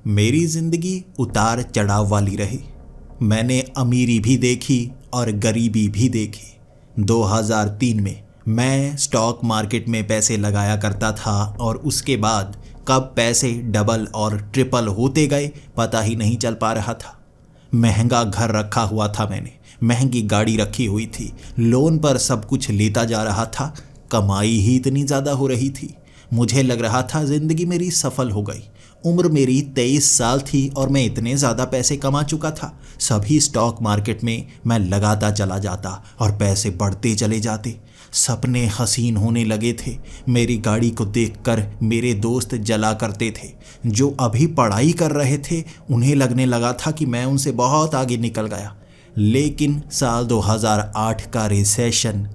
मेरी जिंदगी उतार चढ़ाव वाली रही। मैंने अमीरी भी देखी और गरीबी भी देखी। 2003 में मैं स्टॉक मार्केट में पैसे लगाया करता था और उसके बाद कब पैसे डबल और ट्रिपल होते गए पता ही नहीं चल पा रहा था। महंगा घर रखा हुआ था मैंने, महंगी गाड़ी रखी हुई थी, लोन पर सब कुछ लेता जा रहा था। कमाई ही इतनी ज़्यादा हो रही थी, मुझे लग रहा था ज़िंदगी मेरी सफल हो गई। उम्र मेरी 23 साल थी और मैं इतने ज़्यादा पैसे कमा चुका था। सभी स्टॉक मार्केट में मैं लगाता चला जाता और पैसे बढ़ते चले जाते। सपने हसीन होने लगे थे। मेरी गाड़ी को देखकर मेरे दोस्त जला करते थे। जो अभी पढ़ाई कर रहे थे उन्हें लगने लगा था कि मैं उनसे बहुत आगे निकल गया। लेकिन साल 2008 का रिसेशन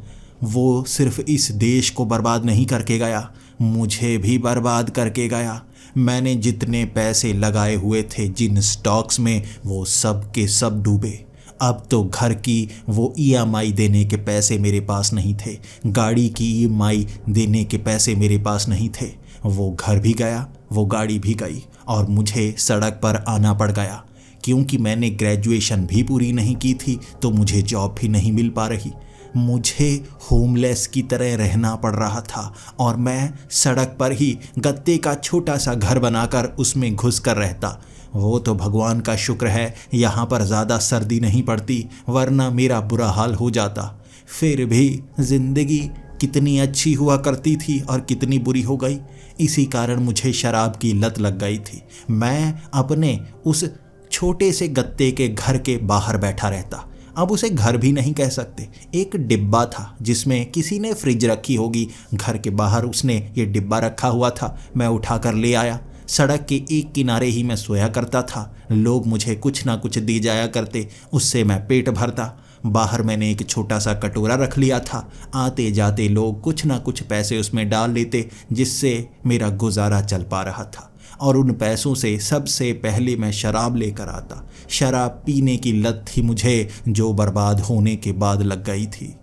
वो सिर्फ इस देश को बर्बाद नहीं करके गया, मुझे भी बर्बाद करके गया। मैंने जितने पैसे लगाए हुए थे जिन स्टॉक्स में, वो सब के सब डूबे। अब तो घर की वो ईएमआई देने के पैसे मेरे पास नहीं थे, गाड़ी की ईएमआई देने के पैसे मेरे पास नहीं थे। वो घर भी गया, वो गाड़ी भी गई और मुझे सड़क पर आना पड़ गया। क्योंकि मैंने ग्रेजुएशन भी पूरी नहीं की थी तो मुझे जॉब भी नहीं मिल पा रही। मुझे होमलेस की तरह रहना पड़ रहा था और मैं सड़क पर ही गत्ते का छोटा सा घर बनाकर उसमें घुस कर रहता। वो तो भगवान का शुक्र है यहाँ पर ज़्यादा सर्दी नहीं पड़ती, वरना मेरा बुरा हाल हो जाता। फिर भी ज़िंदगी कितनी अच्छी हुआ करती थी और कितनी बुरी हो गई। इसी कारण मुझे शराब की लत लग गई थी। मैं अपने उस छोटे से गत्ते के घर के बाहर बैठा रहता। अब उसे घर भी नहीं कह सकते, एक डिब्बा था जिसमें किसी ने फ्रिज रखी होगी। घर के बाहर उसने ये डिब्बा रखा हुआ था, मैं उठाकर ले आया। सड़क के एक किनारे ही मैं सोया करता था। लोग मुझे कुछ ना कुछ दे जाया करते, उससे मैं पेट भरता। बाहर मैंने एक छोटा सा कटोरा रख लिया था। आते जाते लोग कुछ ना कुछ पैसे उसमें डाल लेते, जिससे मेरा गुजारा चल पा रहा था। और उन पैसों से सबसे पहले मैं शराब लेकर आता। शराब पीने की लत थी मुझे, जो बर्बाद होने के बाद लग गई थी।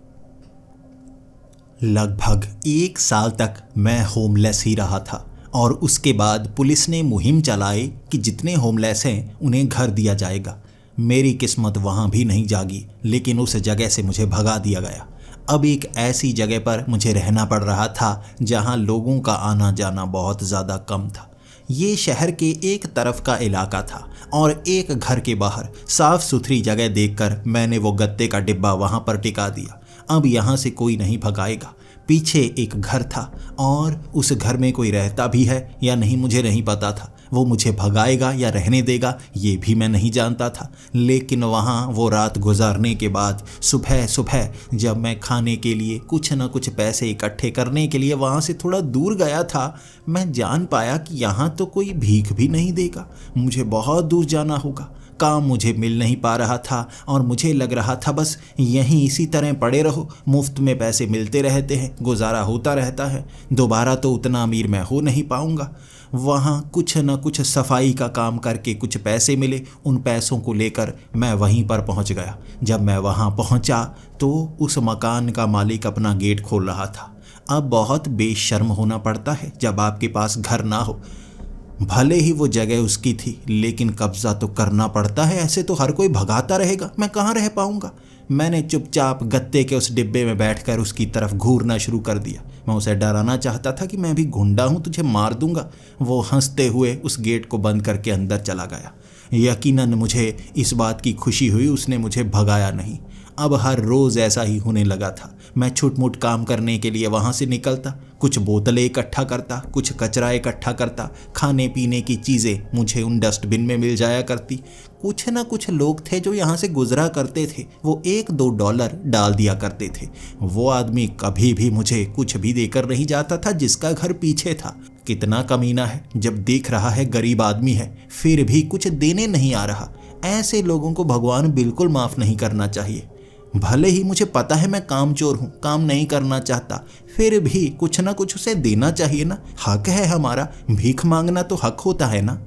लगभग 1 साल तक मैं होमलेस ही रहा था और उसके बाद पुलिस ने मुहिम चलाई कि जितने होमलेस हैं उन्हें घर दिया जाएगा। मेरी किस्मत वहाँ भी नहीं जागी, लेकिन उस जगह से मुझे भगा दिया गया। अब एक ऐसी जगह पर मुझे रहना पड़ रहा था जहाँ लोगों का आना जाना बहुत ज़्यादा कम था। ये शहर के एक तरफ का इलाका था और एक घर के बाहर साफ सुथरी जगह देखकर मैंने वो गत्ते का डिब्बा वहाँ पर टिका दिया। अब यहाँ से कोई नहीं भगाएगा। पीछे एक घर था और उस घर में कोई रहता भी है या नहीं मुझे नहीं पता था। वो मुझे भगाएगा या रहने देगा ये भी मैं नहीं जानता था। लेकिन वहाँ वो रात गुजारने के बाद सुबह सुबह जब मैं खाने के लिए कुछ न कुछ पैसे इकट्ठे करने के लिए वहाँ से थोड़ा दूर गया था, मैं जान पाया कि यहाँ तो कोई भीख भी नहीं देगा, मुझे बहुत दूर जाना होगा। काम मुझे मिल नहीं पा रहा था और मुझे लग रहा था बस यहीं इसी तरह पड़े रहो, मुफ्त में पैसे मिलते रहते हैं, गुजारा होता रहता है, दोबारा तो उतना अमीर मैं हो नहीं पाऊँगा। वहाँ कुछ न कुछ सफाई का काम करके कुछ पैसे मिले, उन पैसों को लेकर मैं वहीं पर पहुँच गया। जब मैं वहाँ पहुँचा तो उस मकान का मालिक अपना गेट खोल रहा था। अब बहुत बेशर्म होना पड़ता है जब आपके पास घर ना हो। भले ही वो जगह उसकी थी, लेकिन कब्जा तो करना पड़ता है, ऐसे तो हर कोई भगाता रहेगा, मैं कहाँ रह पाऊँगा। मैंने चुपचाप गत्ते के उस डिब्बे में बैठकर उसकी तरफ घूरना शुरू कर दिया। मैं उसे डराना चाहता था कि मैं भी गुंडा हूँ, तुझे मार दूंगा। वो हंसते हुए उस गेट को बंद करके अंदर चला गया। यकीनन मुझे इस बात की खुशी हुई उसने मुझे भगाया नहीं। अब हर रोज़ ऐसा ही होने लगा था। मैं छुटमुट काम करने के लिए वहाँ से निकलता, कुछ बोतलें इकट्ठा करता, कुछ कचरा इकट्ठा करता, खाने पीने की चीज़ें मुझे उन डस्टबिन में मिल जाया करती। कुछ ना कुछ लोग थे जो यहाँ से गुजरा करते थे, वो $1-2 डाल दिया करते थे। वो आदमी कभी भी मुझे कुछ भी देकर नहीं जाता था जिसका घर पीछे था। कितना कमीना है, जब देख रहा है गरीब आदमी है फिर भी कुछ देने नहीं आ रहा। ऐसे लोगों को भगवान बिल्कुल माफ़ नहीं करना चाहिए। भले ही मुझे पता है मैं कामचोर हूँ, काम नहीं करना चाहता, फिर भी कुछ ना कुछ उसे देना चाहिए ना, हक है हमारा, भीख मांगना तो हक होता है ना।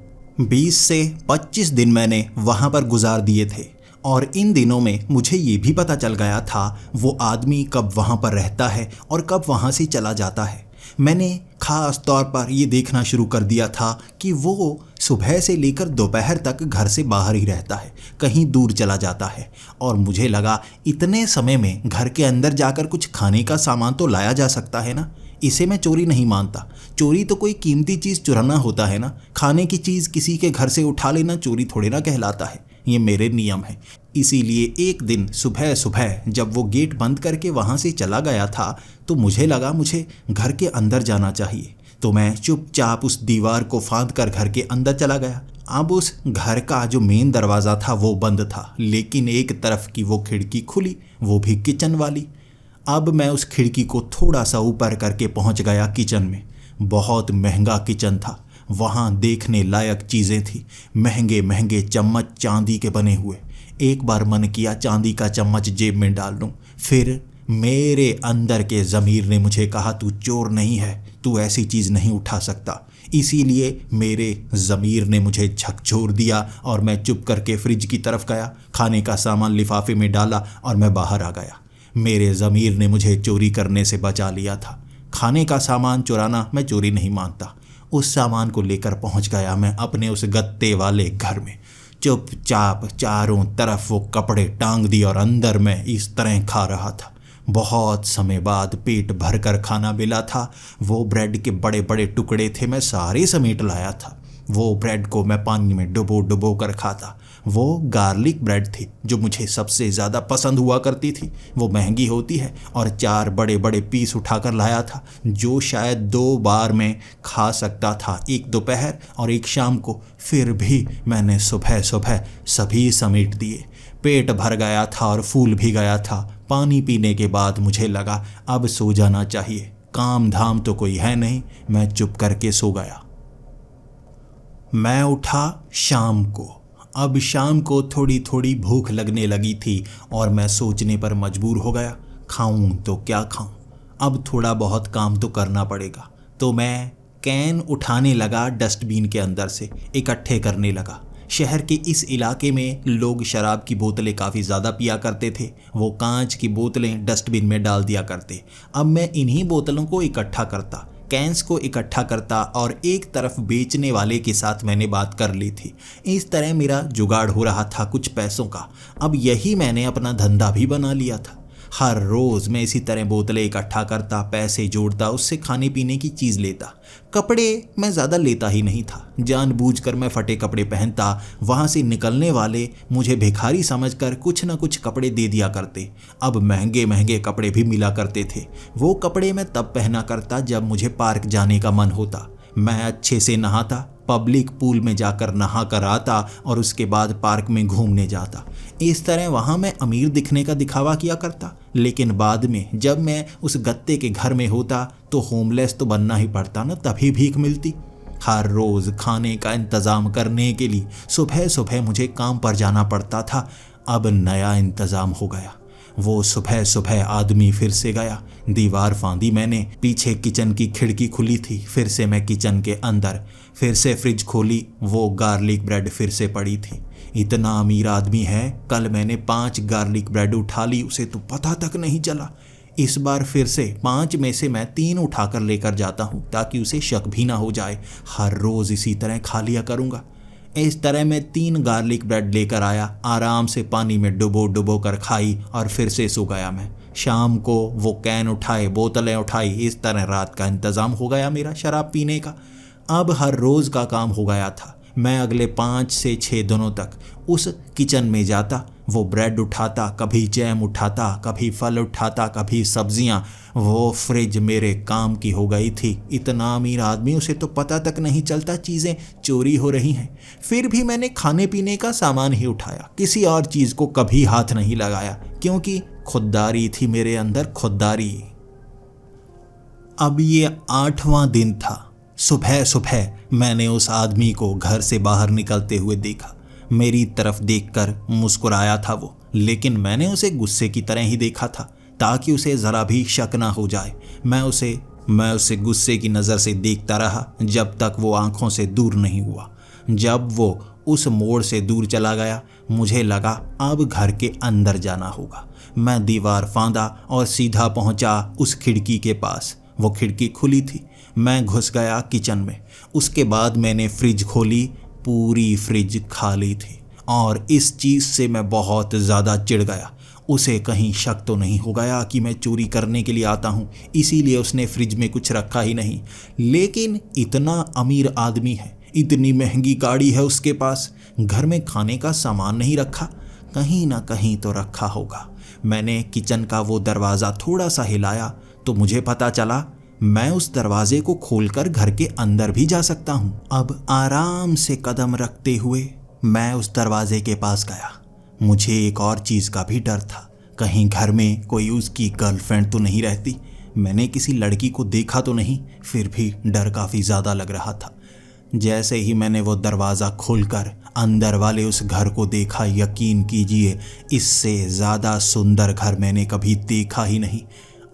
20 से 25 दिन मैंने वहाँ पर गुजार दिए थे और इन दिनों में मुझे ये भी पता चल गया था वो आदमी कब वहाँ पर रहता है और कब वहाँ से चला जाता है। मैंने ख़ास तौर पर ये देखना शुरू कर दिया था कि वो सुबह से लेकर दोपहर तक घर से बाहर ही रहता है, कहीं दूर चला जाता है। और मुझे लगा इतने समय में घर के अंदर जाकर कुछ खाने का सामान तो लाया जा सकता है ना। इसे मैं चोरी नहीं मानता। चोरी तो कोई कीमती चीज़ चुराना होता है ना। खाने की चीज़ किसी के घर से उठा लेना चोरी थोड़े ना कहलाता है। ये मेरे नियम है। इसीलिए एक दिन सुबह सुबह जब वो गेट बंद करके वहाँ से चला गया था तो मुझे लगा मुझे घर के अंदर जाना चाहिए। तो मैं चुपचाप उस दीवार को फांद कर घर के अंदर चला गया। अब उस घर का जो मेन दरवाज़ा था वो बंद था, लेकिन एक तरफ की वो खिड़की खुली, वो भी किचन वाली। अब मैं उस खिड़की को थोड़ा सा ऊपर करके पहुंच गया किचन में। बहुत महंगा किचन था। वहाँ देखने लायक चीज़ें थी, महंगे महंगे चम्मच चांदी के बने हुए। एक बार मन किया चांदी का चम्मच जेब में डाल लूँ, फिर मेरे अंदर के ज़मीर ने मुझे कहा तू चोर नहीं है, तू ऐसी चीज़ नहीं उठा सकता। इसीलिए मेरे ज़मीर ने मुझे झकझोर दिया और मैं चुप करके फ्रिज की तरफ गया, खाने का सामान लिफाफे में डाला और मैं बाहर आ गया। मेरे ज़मीर ने मुझे चोरी करने से बचा लिया था। खाने का सामान चुराना मैं चोरी नहीं मानता। उस सामान को लेकर पहुंच गया मैं अपने उस गत्ते वाले घर में। चुपचाप चारों तरफ वो कपड़े टांग दिए और अंदर मैं इस तरह खा रहा था। बहुत समय बाद पेट भर कर खाना मिला था। वो ब्रेड के बड़े बड़े टुकड़े थे, मैं सारे समेट लाया था। वो ब्रेड को मैं पानी में डुबो डुबो कर खाता। वो गार्लिक ब्रेड थी जो मुझे सबसे ज़्यादा पसंद हुआ करती थी। वो महंगी होती है और 4 बड़े बड़े पीस उठाकर लाया था, जो शायद 2 बार में खा सकता था, एक दोपहर और एक शाम को। फिर भी मैंने सुबह सुबह सभी समेट दिए। पेट भर गया था और फूल भी गया था। पानी पीने के बाद मुझे लगा अब सो जाना चाहिए, काम धाम तो कोई है नहीं। मैं चुप करके सो गया। मैं उठा शाम को। अब शाम को थोड़ी थोड़ी भूख लगने लगी थी और मैं सोचने पर मजबूर हो गया, खाऊं तो क्या खाऊं। अब थोड़ा बहुत काम तो करना पड़ेगा। तो मैं कैन उठाने लगा, डस्टबिन के अंदर से इकट्ठे करने लगा। शहर के इस इलाके में लोग शराब की बोतलें काफ़ी ज़्यादा पिया करते थे। वो कांच की बोतलें डस्टबिन में डाल दिया करते। अब मैं इन्हीं बोतलों को इकट्ठा करता, कैंस को इकट्ठा करता और एक तरफ बेचने वाले के साथ मैंने बात कर ली थी। इस तरह मेरा जुगाड़ हो रहा था कुछ पैसों का। अब यही मैंने अपना धंधा भी बना लिया था। हर रोज़ मैं इसी तरह बोतलें इकट्ठा करता, पैसे जोड़ता, उससे खाने पीने की चीज़ लेता। कपड़े मैं ज़्यादा लेता ही नहीं था, जानबूझकर मैं फटे कपड़े पहनता। वहाँ से निकलने वाले मुझे भिखारी समझकर कुछ न कुछ कपड़े दे दिया करते। अब महंगे महंगे कपड़े भी मिला करते थे। वो कपड़े मैं तब पहना करता जब मुझे पार्क जाने का मन होता। मैं अच्छे से नहाता, पब्लिक पूल में जाकर नहा कर आता और उसके बाद पार्क में घूमने जाता। इस तरह वहाँ मैं अमीर दिखने का दिखावा किया करता। लेकिन बाद में जब मैं उस गत्ते के घर में होता तो होमलेस तो बनना ही पड़ता ना, तभी भीख मिलती। हर रोज़ खाने का इंतज़ाम करने के लिए सुबह सुबह मुझे काम पर जाना पड़ता था। अब नया इंतज़ाम हो गया। वो सुबह सुबह आदमी फिर से गया। दीवार फांदी मैंने, पीछे किचन की खिड़की खुली थी। फिर से मैं किचन के अंदर, फिर से फ्रिज खोली। वो गार्लिक ब्रेड फिर से पड़ी थी। इतना अमीर आदमी है, कल मैंने 5 गार्लिक ब्रेड उठा ली, उसे तो पता तक नहीं चला। इस बार फिर से 5 में से मैं 3 उठाकर लेकर जाता हूँ ताकि उसे शक भी ना हो जाए। हर रोज़ इसी तरह खा लिया करूँगा। इस तरह मैं 3 गार्लिक ब्रेड लेकर आया, आराम से पानी में डुबो डुबो कर खाई और फिर से सो गया मैं। शाम को वो कैन उठाए, बोतलें उठाई। इस तरह रात का इंतज़ाम हो गया मेरा शराब पीने का। अब हर रोज़ का काम हो गया था। मैं अगले 5 से 6 दिनों तक उस किचन में जाता, वो ब्रेड उठाता, कभी जैम उठाता, कभी फल उठाता, कभी सब्जियां। वो फ्रिज मेरे काम की हो गई थी। इतना अमीर आदमी, उसे तो पता तक नहीं चलता चीज़ें चोरी हो रही हैं। फिर भी मैंने खाने पीने का सामान ही उठाया, किसी और चीज़ को कभी हाथ नहीं लगाया, क्योंकि खुददारी थी मेरे अंदर, खुददारी। अब ये 8वां दिन था। सुबह सुबह मैंने उस आदमी को घर से बाहर निकलते हुए देखा। मेरी तरफ देखकर मुस्कुराया था वो, लेकिन मैंने उसे गुस्से की तरह ही देखा था ताकि उसे ज़रा भी शक ना हो जाए। मैं उसे गुस्से की नज़र से देखता रहा जब तक वो आंखों से दूर नहीं हुआ। जब वो उस मोड़ से दूर चला गया, मुझे लगा अब घर के अंदर जाना होगा। मैं दीवार फांदा और सीधा पहुंचा उस खिड़की के पास। वो खिड़की खुली थी। मैं घुस गया किचन में। उसके बाद मैंने फ्रिज खोली, पूरी फ्रिज खाली थी और इस चीज़ से मैं बहुत ज़्यादा चिढ़ गया। उसे कहीं शक तो नहीं हो गया कि मैं चोरी करने के लिए आता हूँ, इसीलिए उसने फ्रिज में कुछ रखा ही नहीं। लेकिन इतना अमीर आदमी है, इतनी महंगी गाड़ी है उसके पास, घर में खाने का सामान नहीं रखा, कहीं ना कहीं तो रखा होगा। मैंने किचन का वो दरवाज़ा थोड़ा सा हिलाया तो मुझे पता चला मैं उस दरवाजे को खोलकर घर के अंदर भी जा सकता हूँ। अब आराम से कदम रखते हुए मैं उस दरवाजे के पास गया। मुझे एक और चीज़ का भी डर था, कहीं घर में कोई उसकी गर्लफ्रेंड तो नहीं रहती। मैंने किसी लड़की को देखा तो नहीं, फिर भी डर काफ़ी ज़्यादा लग रहा था। जैसे ही मैंने वो दरवाज़ा खोलकर अंदर वाले उस घर को देखा, यकीन कीजिए इससे ज़्यादा सुंदर घर मैंने कभी देखा ही नहीं।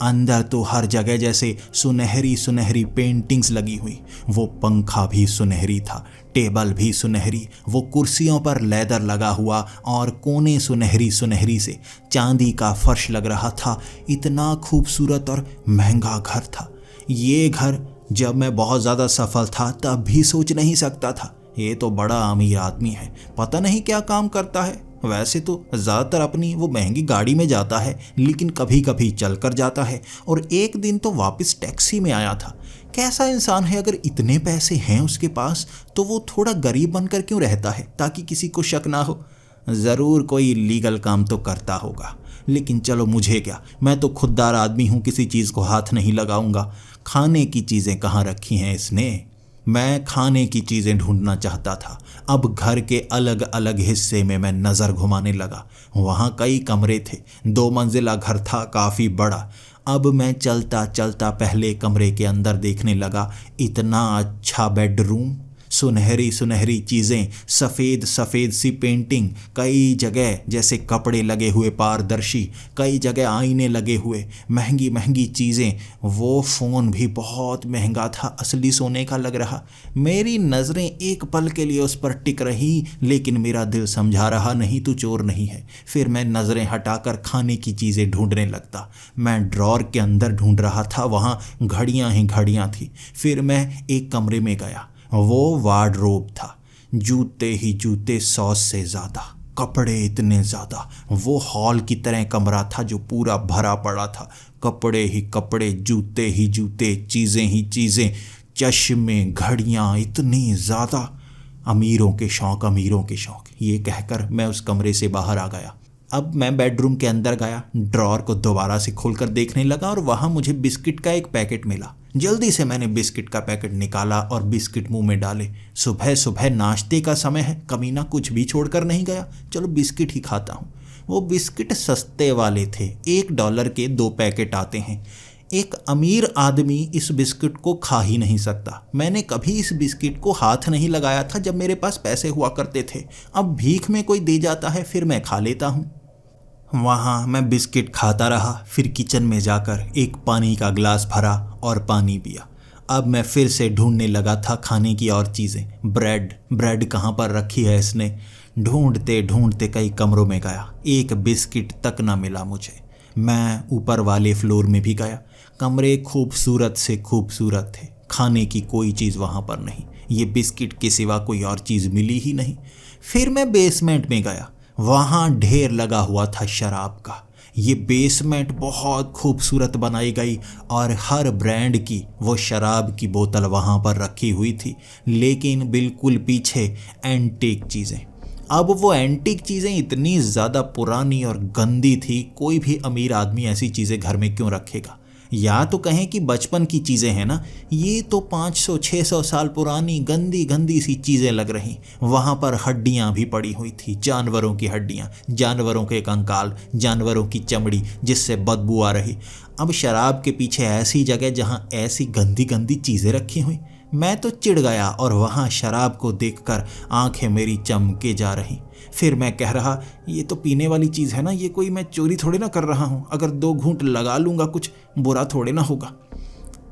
अंदर तो हर जगह जैसे सुनहरी सुनहरी पेंटिंग्स लगी हुई, वो पंखा भी सुनहरी था, टेबल भी सुनहरी, वो कुर्सियों पर लेदर लगा हुआ और कोने सुनहरी सुनहरी से चांदी का फर्श लग रहा था। इतना खूबसूरत और महंगा घर था। ये घर जब मैं बहुत ज़्यादा सफल था तब भी सोच नहीं सकता था। ये तो बड़ा अमीर आदमी है, पता नहीं क्या काम करता है। वैसे तो ज़्यादातर अपनी वो महंगी गाड़ी में जाता है, लेकिन कभी कभी चल कर जाता है, और एक दिन तो वापस टैक्सी में आया था। कैसा इंसान है, अगर इतने पैसे हैं उसके पास तो वो थोड़ा गरीब बनकर क्यों रहता है, ताकि किसी को शक ना हो। ज़रूर कोई लीगल काम तो करता होगा, लेकिन चलो मुझे क्या, मैं तो खुददार आदमी हूँ, किसी चीज़ को हाथ नहीं लगाऊंगा। खाने की चीज़ें कहाँ रखी हैं इसने? मैं खाने की चीज़ें ढूंढना चाहता था। अब घर के अलग अलग हिस्से में मैं नज़र घुमाने लगा। वहाँ कई कमरे थे, 2 मंजिला घर था, काफ़ी बड़ा। अब मैं चलता चलता पहले कमरे के अंदर देखने लगा। इतना अच्छा बेडरूम, सुनहरी सुनहरी चीज़ें, सफ़ेद सफ़ेद सी पेंटिंग, कई जगह जैसे कपड़े लगे हुए पारदर्शी, कई जगह आईने लगे हुए, महंगी महंगी चीज़ें। वो फ़ोन भी बहुत महंगा था, असली सोने का लग रहा। मेरी नज़रें एक पल के लिए उस पर टिक रही, लेकिन मेरा दिल समझा रहा नहीं तू चोर नहीं है। फिर मैं नज़रें हटाकर खाने की चीज़ें ढूंढने लगता। मैं ड्रॉर के अंदर ढूंढ रहा था, वहाँ घड़ियाँ ही घड़ियाँ थी। फिर मैं एक कमरे में गया, वो वार्डरोब था। जूते ही जूते, 100 से ज़्यादा, कपड़े इतने ज़्यादा। वो हॉल की तरह कमरा था जो पूरा भरा पड़ा था। कपड़े ही कपड़े, जूते ही जूते, चीज़ें ही चीज़ें, चश्मे, घड़ियाँ, इतनी ज़्यादा। अमीरों के शौक़, अमीरों के शौक़, ये कहकर मैं उस कमरे से बाहर आ गया। अब मैं बेडरूम के अंदर गया, ड्रॉर को दोबारा से खोलकर देखने लगा और वहाँ मुझे बिस्किट का एक पैकेट मिला। जल्दी से मैंने बिस्किट का पैकेट निकाला और बिस्किट मुंह में डाले। सुबह सुबह नाश्ते का समय है, कमीना कुछ भी छोड़कर नहीं गया, चलो बिस्किट ही खाता हूँ। वो बिस्किट सस्ते वाले थे, $1 के 2 पैकेट आते हैं। एक अमीर आदमी इस बिस्किट को खा ही नहीं सकता। मैंने कभी इस बिस्किट को हाथ नहीं लगाया था जब मेरे पास पैसे हुआ करते थे। अब भीख में कोई दे जाता है, फिर मैं खा लेता हूँ। वहाँ मैं बिस्किट खाता रहा, फिर किचन में जाकर एक पानी का गिलास भरा और पानी पिया। अब मैं फिर से ढूंढने लगा था खाने की और चीज़ें। ब्रेड कहाँ पर रखी है इसने? ढूंढते ढूंढते कई कमरों में गया, एक बिस्किट तक ना मिला मुझे। मैं ऊपर वाले फ्लोर में भी गया। कमरे खूबसूरत से खूबसूरत थे, खाने की कोई चीज़ वहाँ पर नहीं। ये बिस्किट के सिवा कोई और चीज़ मिली ही नहीं। फिर मैं बेसमेंट में गया, वहाँ ढेर लगा हुआ था शराब का। ये बेसमेंट बहुत खूबसूरत बनाई गई और हर ब्रांड की वो शराब की बोतल वहाँ पर रखी हुई थी, लेकिन बिल्कुल पीछे एंटीक चीज़ें। अब वो एंटीक चीज़ें इतनी ज़्यादा पुरानी और गंदी थी, कोई भी अमीर आदमी ऐसी चीज़ें घर में क्यों रखेगा? या तो कहें कि बचपन की चीज़ें हैं ना, ये तो 500-600 साल पुरानी गंदी गंदी सी चीज़ें लग रही। वहाँ पर हड्डियाँ भी पड़ी हुई थी, जानवरों की हड्डियाँ, जानवरों के कंकाल, जानवरों की चमड़ी जिससे बदबू आ रही। अब शराब के पीछे ऐसी जगह जहाँ ऐसी गंदी गंदी चीज़ें रखी हुई। मैं तो चिढ़ गया और वहाँ शराब को देखकर आंखें मेरी चमके जा रहीं। फिर मैं कह रहा, ये तो पीने वाली चीज़ है ना, ये कोई मैं चोरी थोड़े ना कर रहा हूँ। अगर 2 घूंट लगा लूँगा कुछ बुरा थोड़े ना होगा।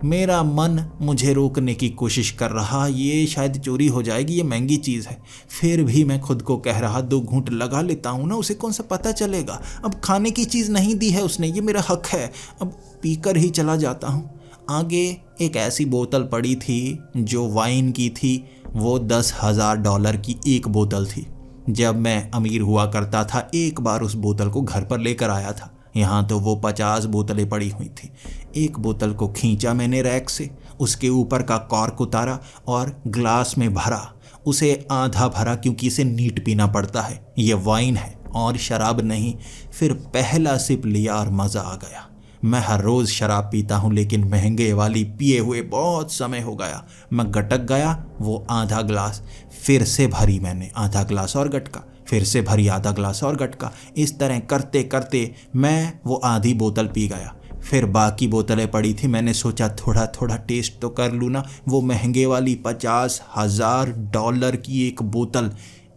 मेरा मन मुझे रोकने की कोशिश कर रहा, ये शायद चोरी हो जाएगी, ये महंगी चीज़ है। फिर भी मैं खुद को कह रहा, 2 घूंट लगा लेता हूँ ना, उसे कौन सा पता चलेगा। अब खाने की चीज़ नहीं दी है उसने, ये मेरा हक है, अब पीकर ही चला जाता हूँ। आगे एक ऐसी बोतल पड़ी थी जो वाइन की थी। वो $10,000 की एक बोतल थी। जब मैं अमीर हुआ करता था एक बार उस बोतल को घर पर लेकर आया था। यहाँ तो वो 50 बोतलें पड़ी हुई थी। एक बोतल को खींचा मैंने रैक से, उसके ऊपर का कॉर्क उतारा और ग्लास में भरा। उसे आधा भरा क्योंकि इसे नीट पीना पड़ता है, ये वाइन है और शराब नहीं। फिर पहला सिप लिया और मज़ा आ गया। मैं हर रोज़ शराब पीता हूँ लेकिन महंगे वाली पिए हुए बहुत समय हो गया। मैं गटक गया वो आधा ग्लास, फिर से भरी मैंने आधा ग्लास और गटका, फिर से भरी आधा ग्लास और गटका। इस तरह करते करते मैं वो आधी बोतल पी गया। फिर बाकी बोतलें पड़ी थी। मैंने सोचा थोड़ा थोड़ा टेस्ट तो कर लूँ ना। वो महंगे वाली $50,000 की एक बोतल,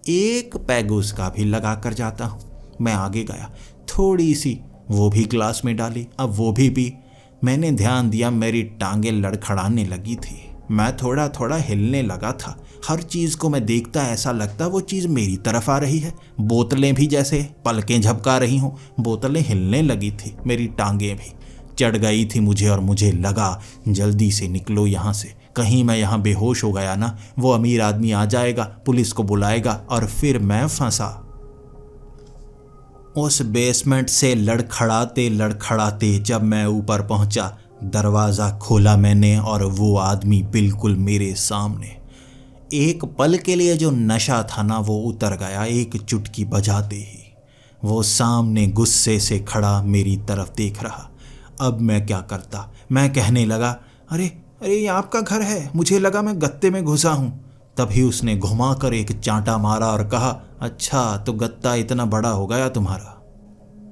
एक पैग उसका भी लगा कर जाता हूँ। मैं आगे गया, थोड़ी सी वो भी ग्लास में डाली, अब वो भी पी। मैंने ध्यान दिया मेरी टांगें लड़खड़ाने लगी थी। मैं थोड़ा थोड़ा हिलने लगा था। हर चीज़ को मैं देखता ऐसा लगता वो चीज़ मेरी तरफ आ रही है। बोतलें भी जैसे पलकें झपका रही हों। बोतलें हिलने लगी थी, मेरी टांगें भी चढ़ गई थी मुझे और मुझे लगा जल्दी से निकलो यहाँ से। कहीं मैं यहाँ बेहोश हो गया ना, वो अमीर आदमी आ जाएगा, पुलिस को बुलाएगा और फिर मैं फंसा। उस बेसमेंट से लड़खड़ाते लड़खड़ाते जब मैं ऊपर पहुंचा, दरवाज़ा खोला मैंने और वो आदमी बिल्कुल मेरे सामने। एक पल के लिए जो नशा था ना वो उतर गया एक चुटकी बजाते ही। वो सामने गुस्से से खड़ा मेरी तरफ देख रहा। अब मैं क्या करता? मैं कहने लगा, अरे अरे ये आपका घर है, मुझे लगा मैं गत्ते में घुसा हूँ। तभी उसने घुमाकर एक चांटा मारा और कहा, अच्छा तो गत्ता इतना बड़ा हो गया तुम्हारा।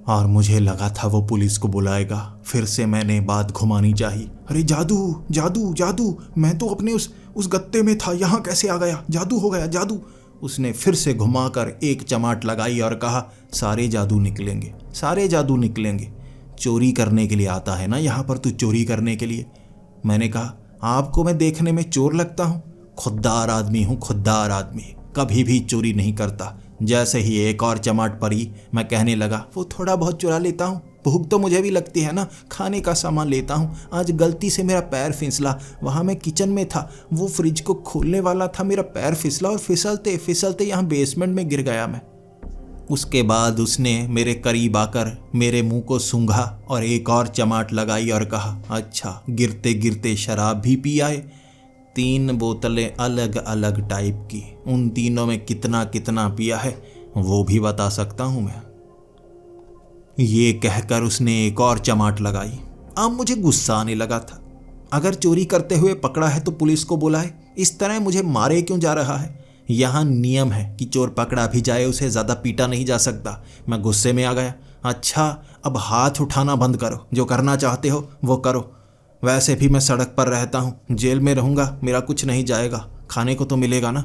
और मुझे लगा था वो पुलिस को बुलाएगा। फिर से मैंने बात घुमानी चाहिए। अरे जादू जादू जादू, मैं तो अपने उस गत्ते में था, यहाँ कैसे आ गया? जादू हो गया, जादू। उसने फिर से घुमाकर एक चमाट लगाई और कहा, सारे जादू निकलेंगे, सारे जादू निकलेंगे। चोरी करने के लिए आता है ना यहाँ पर तू, चोरी करने के लिए। मैंने कहा, आपको मैं देखने में चोर लगता हूँ? खुददार आदमी हूँ, खुददार आदमी, कभी भी चोरी नहीं करता। जैसे ही एक और चमाट पड़ी, मैं कहने लगा, वो थोड़ा बहुत चुरा लेता हूँ, भूख तो मुझे भी लगती है ना, खाने का सामान लेता हूँ। आज गलती से मेरा पैर फिसला, वहाँ मैं किचन में था, वो फ्रिज को खोलने वाला था, मेरा पैर फिसला और फिसलते फिसलते यहाँ बेसमेंट में गिर गया मैं। उसके बाद उसने मेरे करीब आकर मेरे मुंह को सूंघा और एक और चमाट लगाई और कहा, अच्छा गिरते गिरते शराब भी पी आए। 3 बोतलें अलग अलग टाइप की, उन तीनों में कितना कितना पिया है वो भी बता सकता हूँ मैं। ये कहकर उसने एक और चमाट लगाई। अब मुझे गुस्सा आने लगा था। अगर चोरी करते हुए पकड़ा है तो पुलिस को बुलाए, इस तरह मुझे मारे क्यों जा रहा है? यहाँ नियम है कि चोर पकड़ा भी जाए उसे ज़्यादा पीटा नहीं जा सकता। मैं गुस्से में आ गया। अच्छा अब हाथ उठाना बंद करो, जो करना चाहते हो वो करो। वैसे भी मैं सड़क पर रहता हूँ, जेल में रहूँगा, मेरा कुछ नहीं जाएगा, खाने को तो मिलेगा ना।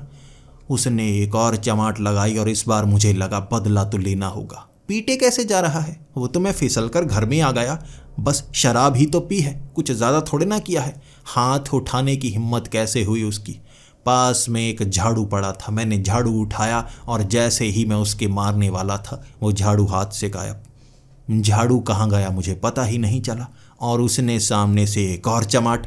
उसने एक और चमाट लगाई और इस बार मुझे लगा बदला तो लेना होगा। पीटे कैसे जा रहा है? वो तो मैं फिसल कर घर में आ गया, बस शराब ही तो पी है, कुछ ज़्यादा थोड़े ना किया है। हाथ उठाने की हिम्मत कैसे हुई उसकी? पास में एक झाड़ू पड़ा था, मैंने झाड़ू उठाया और जैसे ही मैं उसके मारने वाला था वो झाड़ू हाथ से गायब। झाड़ू कहाँ गया मुझे पता ही नहीं चला और उसने सामने से एक और चमाट।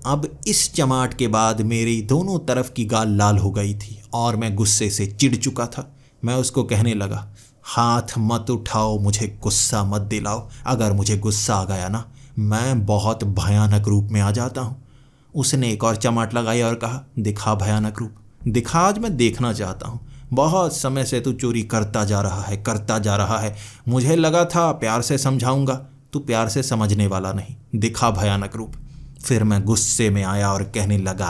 अब इस चमाट के बाद मेरी दोनों तरफ की गाल लाल हो गई थी और मैं गुस्से से चिढ़ चुका था। मैं उसको कहने लगा, हाथ मत उठाओ, मुझे गुस्सा मत दिलाओ। अगर मुझे गुस्सा आ गया ना, मैं बहुत भयानक रूप में आ जाता हूँ। उसने एक और चमाट लगाई और कहा, दिखा भयानक रूप, दिखा, आज मैं देखना चाहता हूँ। बहुत समय से तू चोरी करता जा रहा है, करता जा रहा है। मुझे लगा था प्यार से समझाऊंगा, तू प्यार से समझने वाला नहीं, दिखा भयानक रूप। फिर मैं गुस्से में आया और कहने लगा,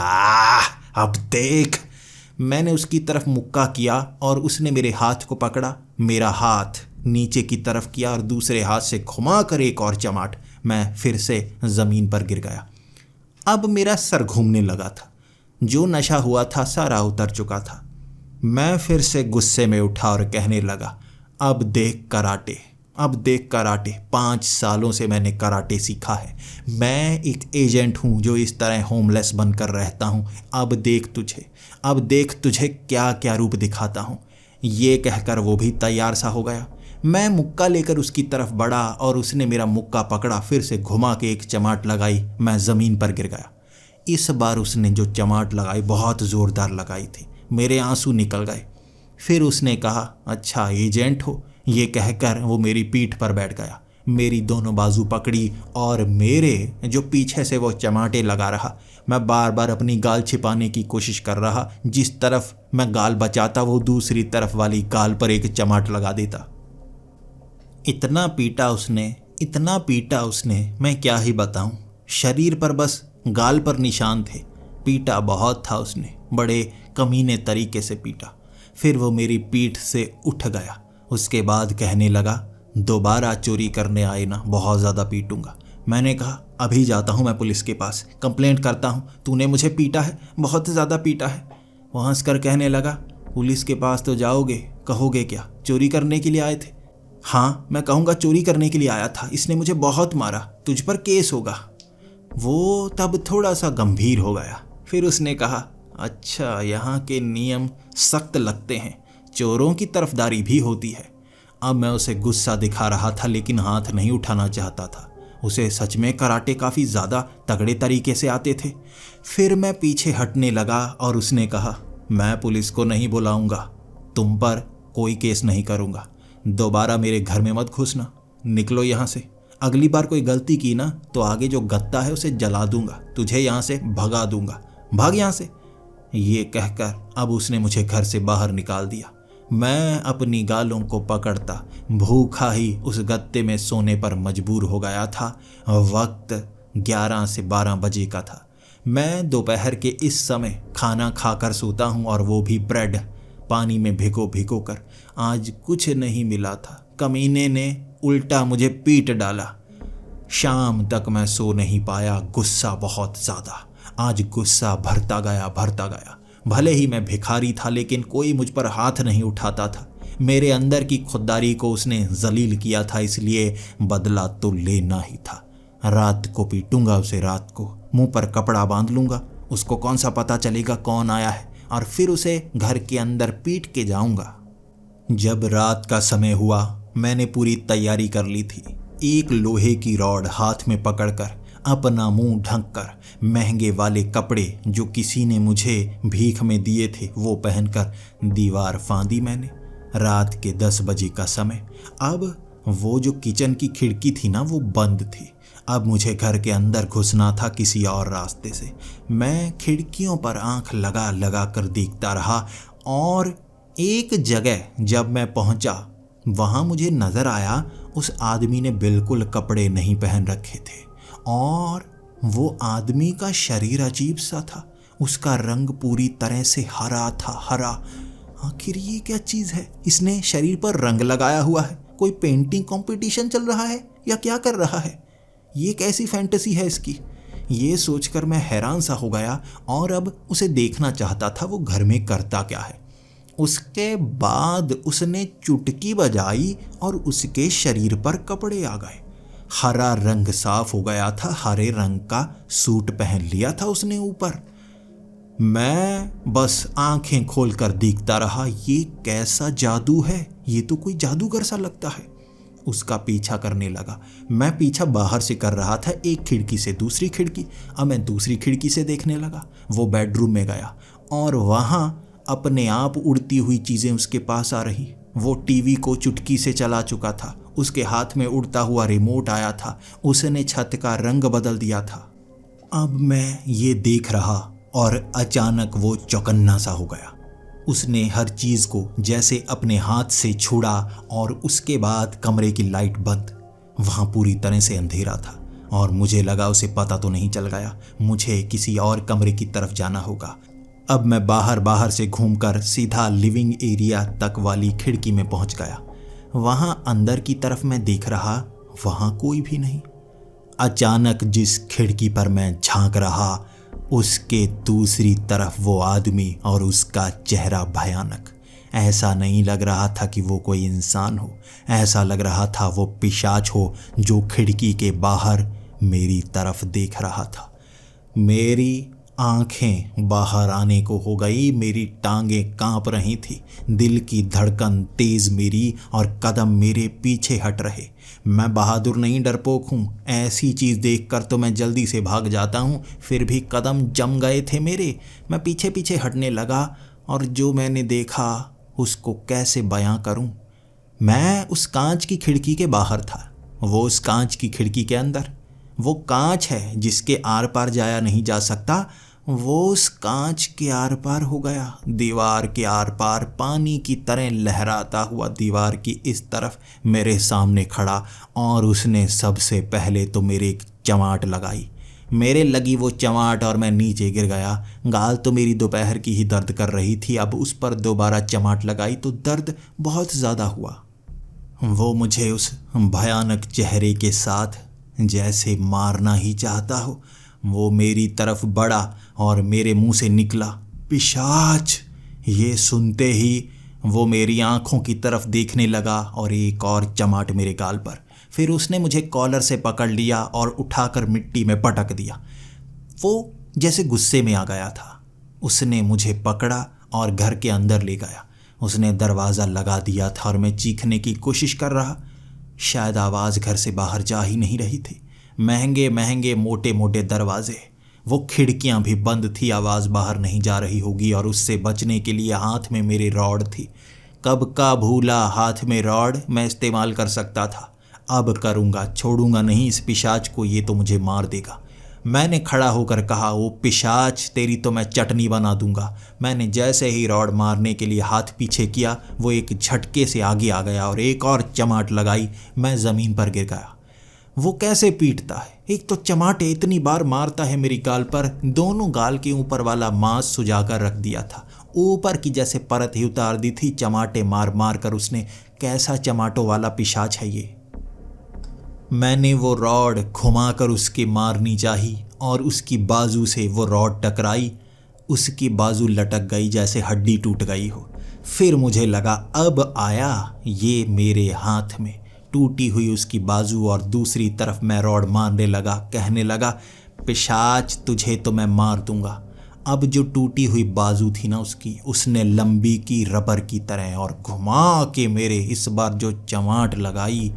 अब देख। मैंने उसकी तरफ मुक्का किया और उसने मेरे हाथ को पकड़ा, मेरा हाथ नीचे की तरफ किया और दूसरे हाथ से घुमा कर एक और चमाट। मैं फिर से ज़मीन पर गिर गया। अब मेरा सर घूमने लगा था, जो नशा हुआ था सारा उतर चुका था। मैं फिर से गुस्से में उठा और कहने लगा, अब देख कराटे, अब देख कराटे। 5 सालों से मैंने कराटे सीखा है। मैं एक एजेंट हूँ जो इस तरह होमलेस बनकर रहता हूँ। अब देख तुझे, अब देख तुझे क्या क्या रूप दिखाता हूँ। ये कहकर वो भी तैयार सा हो गया। मैं मुक्का लेकर उसकी तरफ बढ़ा और उसने मेरा मुक्का पकड़ा, फिर से घुमा के एक चमाट लगाई। मैं ज़मीन पर गिर गया। इस बार उसने जो चमाट लगाई बहुत ज़ोरदार लगाई थी, मेरे आंसू निकल गए। फिर उसने कहा, अच्छा एजेंट हो, ये कहकर वो मेरी पीठ पर बैठ गया, मेरी दोनों बाजू पकड़ी और मेरे जो पीछे से वो चमाटे लगा रहा। मैं बार बार अपनी गाल छिपाने की कोशिश कर रहा। जिस तरफ मैं गाल बचाता वो दूसरी तरफ वाली गाल पर एक चमाट लगा देता। इतना पीटा उसने, मैं क्या ही बताऊं। शरीर पर बस गाल पर निशान थे। पीटा बहुत था उसने, बड़े कमीने तरीके से पीटा। फिर वो मेरी पीठ से उठ गया। उसके बाद कहने लगा, दोबारा चोरी करने आए ना, बहुत ज़्यादा पीटूंगा। मैंने कहा, अभी जाता हूँ मैं पुलिस के पास, कंप्लेंट करता हूँ, तूने मुझे पीटा है, बहुत ज़्यादा पीटा है। वो हंस कर कहने लगा, पुलिस के पास तो जाओगे, कहोगे क्या, चोरी करने के लिए आए थे? हाँ, मैं कहूँगा चोरी करने के लिए आया था, इसने मुझे बहुत मारा, तुझ पर केस होगा। वो तब थोड़ा सा गंभीर हो गया। फिर उसने कहा, अच्छा यहाँ के नियम सख्त लगते हैं, चोरों की तरफदारी भी होती है। अब मैं उसे गुस्सा दिखा रहा था लेकिन हाथ नहीं उठाना चाहता था। उसे सच में कराटे काफ़ी ज़्यादा तगड़े तरीके से आते थे। फिर मैं पीछे हटने लगा और उसने कहा, मैं पुलिस को नहीं बुलाऊंगा, तुम पर कोई केस नहीं करूंगा, दोबारा मेरे घर में मत घुसना, निकलो यहाँ से। अगली बार कोई गलती की ना तो आगे जो गत्ता है उसे जला दूंगा, तुझे यहाँ से भगा दूंगा, भाग यहाँ से। ये कहकर अब उसने मुझे घर से बाहर निकाल दिया। मैं अपनी गालों को पकड़ता भूखा ही उस गत्ते में सोने पर मजबूर हो गया था। वक्त 11 से 12 बजे का था। मैं दोपहर के इस समय खाना खाकर सोता हूँ और वो भी ब्रेड पानी में भिगो भिगो कर। आज कुछ नहीं मिला था, कमीने ने उल्टा मुझे पीट डाला। शाम तक मैं सो नहीं पाया, गुस्सा बहुत ज़्यादा। आज गुस्सा भरता गया। भले ही मैं भिखारी था लेकिन कोई मुझ पर हाथ नहीं उठाता था। मेरे अंदर की खुददारी को उसने जलील किया था, इसलिए बदला तो लेना ही था। रात को पीटूंगा उसे, रात को मुंह पर कपड़ा बांध लूंगा, उसको कौन सा पता चलेगा कौन आया है, और फिर उसे घर के अंदर पीट के जाऊंगा। जब रात का समय हुआ मैंने पूरी तैयारी कर ली थी। एक लोहे की रॉड हाथ में पकड़कर, अपना मुंह ढककर, महंगे वाले कपड़े जो किसी ने मुझे भीख में दिए थे वो पहनकर दीवार फांदी मैंने। रात के 10 बजे का समय। अब वो जो किचन की खिड़की थी ना वो बंद थी। अब मुझे घर के अंदर घुसना था किसी और रास्ते से। मैं खिड़कियों पर आंख लगा लगा कर देखता रहा और एक जगह जब मैं पहुंचा वहां मुझे नजर आया उस आदमी ने बिल्कुल कपड़े नहीं पहन रखे थे और वो आदमी का शरीर अजीब सा था। उसका रंग पूरी तरह से हरा था, हरा। आखिर ये क्या चीज़ है? इसने शरीर पर रंग लगाया हुआ है। कोई पेंटिंग कंपटीशन चल रहा है या क्या कर रहा है? ये कैसी फैंटेसी है इसकी? ये सोचकर मैं हैरान सा हो गया और अब उसे देखना चाहता था वो घर में करता क्या है। उसके बाद उसने चुटकी बजाई और उसके शरीर पर कपड़े आ गए। हरा रंग साफ हो गया था, हरे रंग का सूट पहन लिया था उसने ऊपर। मैं बस आंखें खोलकर देखता रहा, ये कैसा जादू है? ये तो कोई जादूगर सा लगता है। उसका पीछा करने लगा। मैं पीछा बाहर से कर रहा था, एक खिड़की से दूसरी खिड़की। अब मैं दूसरी खिड़की से देखने लगा। वो बेडरूम में गया और वहाँ अपने आप उड़ती हुई चीज़ें उसके पास आ रही। वो टीवी को चुटकी से चला चुका था। उसके हाथ में उड़ता हुआ रिमोट आया था। उसने छत का रंग बदल दिया था। अब मैं ये देख रहा और अचानक वो चौकन्ना सा हो गया। उसने हर चीज़ को जैसे अपने हाथ से छुड़ा और उसके बाद कमरे की लाइट बंद। वहाँ पूरी तरह से अंधेरा था और मुझे लगा उसे पता तो नहीं चल गया, मुझे किसी और कमरे की तरफ जाना होगा। अब मैं बाहर से घूमकर सीधा लिविंग एरिया तक वाली खिड़की में पहुंच गया। वहाँ अंदर की तरफ मैं देख रहा, वहाँ कोई भी नहीं। अचानक जिस खिड़की पर मैं झांक रहा उसके दूसरी तरफ वो आदमी और उसका चेहरा भयानक। ऐसा नहीं लग रहा था कि वो कोई इंसान हो, ऐसा लग रहा था वो पिशाच हो जो खिड़की के बाहर मेरी तरफ देख रहा था। मेरी आंखें बाहर आने को हो गई, मेरी टांगें कांप रही थी, दिल की धड़कन तेज मेरी और कदम मेरे पीछे हट रहे। मैं बहादुर नहीं, डरपोक हूँ। ऐसी चीज़ देखकर तो मैं जल्दी से भाग जाता हूँ, फिर भी कदम जम गए थे मेरे। मैं पीछे पीछे हटने लगा और जो मैंने देखा उसको कैसे बयां करूँ। मैं उस कांच की खिड़की के बाहर था, वो उस कांच की खिड़की के अंदर। वो कांच है जिसके आर पार जाया नहीं जा सकता, वो उस कांच के आर पार हो गया। दीवार के आर पार पानी की तरह लहराता हुआ दीवार की इस तरफ मेरे सामने खड़ा, और उसने सबसे पहले तो मेरे एक चमाट लगाई। मेरे लगी वो चमाट और मैं नीचे गिर गया। गाल तो मेरी दोपहर की ही दर्द कर रही थी, अब उस पर दोबारा चमाट लगाई तो दर्द बहुत ज़्यादा हुआ। वो मुझे उस भयानक चेहरे के साथ जैसे मारना ही चाहता हो। वो मेरी तरफ बढ़ा और मेरे मुंह से निकला, पिशाच। ये सुनते ही वो मेरी आंखों की तरफ देखने लगा और एक और चमाट मेरे गाल पर। फिर उसने मुझे कॉलर से पकड़ लिया और उठाकर मिट्टी में पटक दिया। वो जैसे गुस्से में आ गया था। उसने मुझे पकड़ा और घर के अंदर ले गया। उसने दरवाज़ा लगा दिया था और मैं चीखने की कोशिश कर रहा, शायद आवाज़ घर से बाहर जा ही नहीं रही थी। महंगे महंगे मोटे मोटे दरवाजे, वो खिड़कियां भी बंद थी, आवाज़ बाहर नहीं जा रही होगी। और उससे बचने के लिए हाथ में मेरी रॉड थी। कब का भूला हाथ में रॉड मैं इस्तेमाल कर सकता था। अब करूँगा, छोड़ूंगा नहीं इस पिशाच को, ये तो मुझे मार देगा। मैंने खड़ा होकर कहा, वो पिशाच तेरी तो मैं चटनी बना दूंगा। मैंने जैसे ही रॉड मारने के लिए हाथ पीछे किया, वो एक झटके से आगे आ गया और एक और चमाट लगाई। मैं ज़मीन पर गिर गया। वो कैसे पीटता है, एक तो चमाटे इतनी बार मारता है मेरी गाल पर, दोनों गाल के ऊपर वाला मांस सुजाकर रख दिया था, ऊपर की जैसे परत ही उतार दी थी। चमाटे मार मार कर उसने, कैसा चमाटों वाला पिशाच है ये। मैंने वो रॉड घुमाकर उसके मारनी चाही और उसकी बाजू से वो रॉड टकराई। उसकी बाजू लटक गई जैसे हड्डी टूट गई हो। फिर मुझे लगा अब आया ये मेरे हाथ में। टूटी हुई उसकी बाजू और दूसरी तरफ मैं रॉड मारने लगा, कहने लगा, पिशाच तुझे तो मैं मार दूंगा। अब जो टूटी हुई बाजू थी ना उसकी, उसने लंबी की रबर की तरह और घुमा के मेरे इस बार जो चमाट लगाई,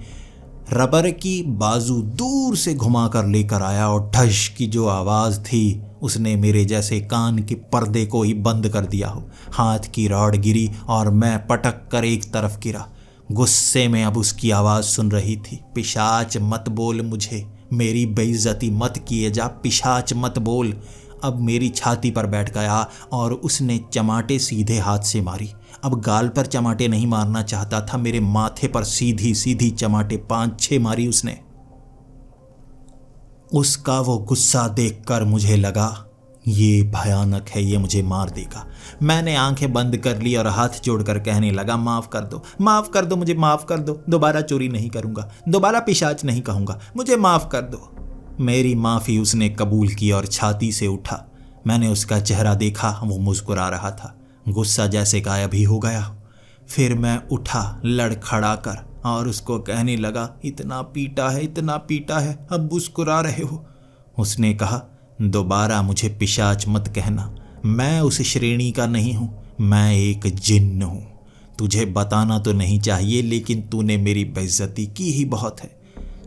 रबर की बाजू दूर से घुमाकर लेकर आया और ठश की जो आवाज़ थी उसने मेरे जैसे कान के पर्दे को ही बंद कर दिया हो। हाथ की रॉड गिरी और मैं पटक कर एक तरफ गिरा। गुस्से में अब उसकी आवाज़ सुन रही थी, पिशाच मत बोल मुझे, मेरी बेइज्जती मत किए जा, पिशाच मत बोल। अब मेरी छाती पर बैठ गया और उसने चमाटे सीधे हाथ से मारी। अब गाल पर चमाटे नहीं मारना चाहता था, मेरे माथे पर सीधी सीधी चमाटे 5-6 मारी उसने। उसका वो गुस्सा देखकर मुझे लगा ये भयानक है, ये मुझे मार देगा। मैंने आंखें बंद कर ली और हाथ जोड़कर कहने लगा, माफ़ कर दो, माफ़ कर दो, मुझे माफ़ कर दो, दोबारा चोरी नहीं करूँगा, दोबारा पिशाच नहीं कहूँगा, मुझे माफ़ कर दो। मेरी माफ़ी उसने कबूल की और छाती से उठा। मैंने उसका चेहरा देखा, वो मुस्कुरा रहा था, गुस्सा जैसे गायब ही हो गया। फिर मैं उठा लड़खड़ा कर और उसको कहने लगा, इतना पीटा है, इतना पीटा है, अब मुस्कुरा रहे हो। उसने कहा, दोबारा मुझे पिशाच मत कहना, मैं उस श्रेणी का नहीं हूँ, मैं एक जिन्न हूँ। तुझे बताना तो नहीं चाहिए लेकिन तूने मेरी बेइज्जती की ही बहुत है।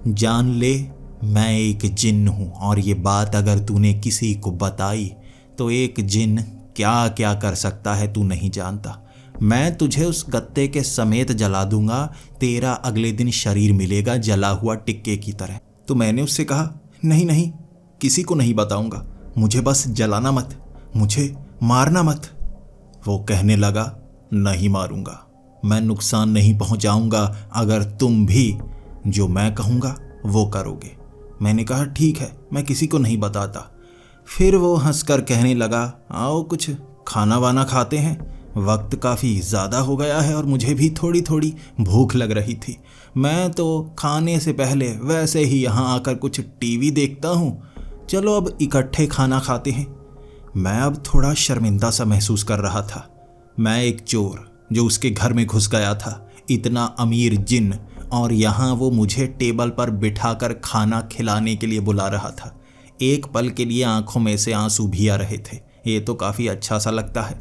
जान ले मैं एक जिन्न हूँ और ये बात अगर तूने किसी को बताई तो एक जिन्न क्या क्या कर सकता है तू नहीं जानता। मैं तुझे उस गत्ते के समेत जला दूंगा, तेरा अगले दिन शरीर मिलेगा जला हुआ टिक्के की तरह। तो मैंने उससे कहा, नहीं नहीं, किसी को नहीं बताऊंगा, मुझे बस जलाना मत, मुझे मारना मत। वो कहने लगा, नहीं मारूंगा, मैं नुकसान नहीं पहुंचाऊंगा अगर तुम भी जो मैं कहूँगा वो करोगे। मैंने कहा, ठीक है, मैं किसी को नहीं बताता। फिर वो हंसकर कहने लगा, आओ कुछ खाना वाना खाते हैं, वक्त काफ़ी ज़्यादा हो गया है और मुझे भी थोड़ी थोड़ी भूख लग रही थी। मैं तो खाने से पहले वैसे ही यहाँ आकर कुछ टीवी देखता हूँ, चलो अब इकट्ठे खाना खाते हैं। मैं अब थोड़ा शर्मिंदा सा महसूस कर रहा था। मैं एक चोर जो उसके घर में घुस गया था, इतना अमीर जिन्न, और यहाँ वो मुझे टेबल पर बिठाकर खाना खिलाने के लिए बुला रहा था। एक पल के लिए आंखों में से आंसू भी आ रहे थे। ये तो काफ़ी अच्छा सा लगता है।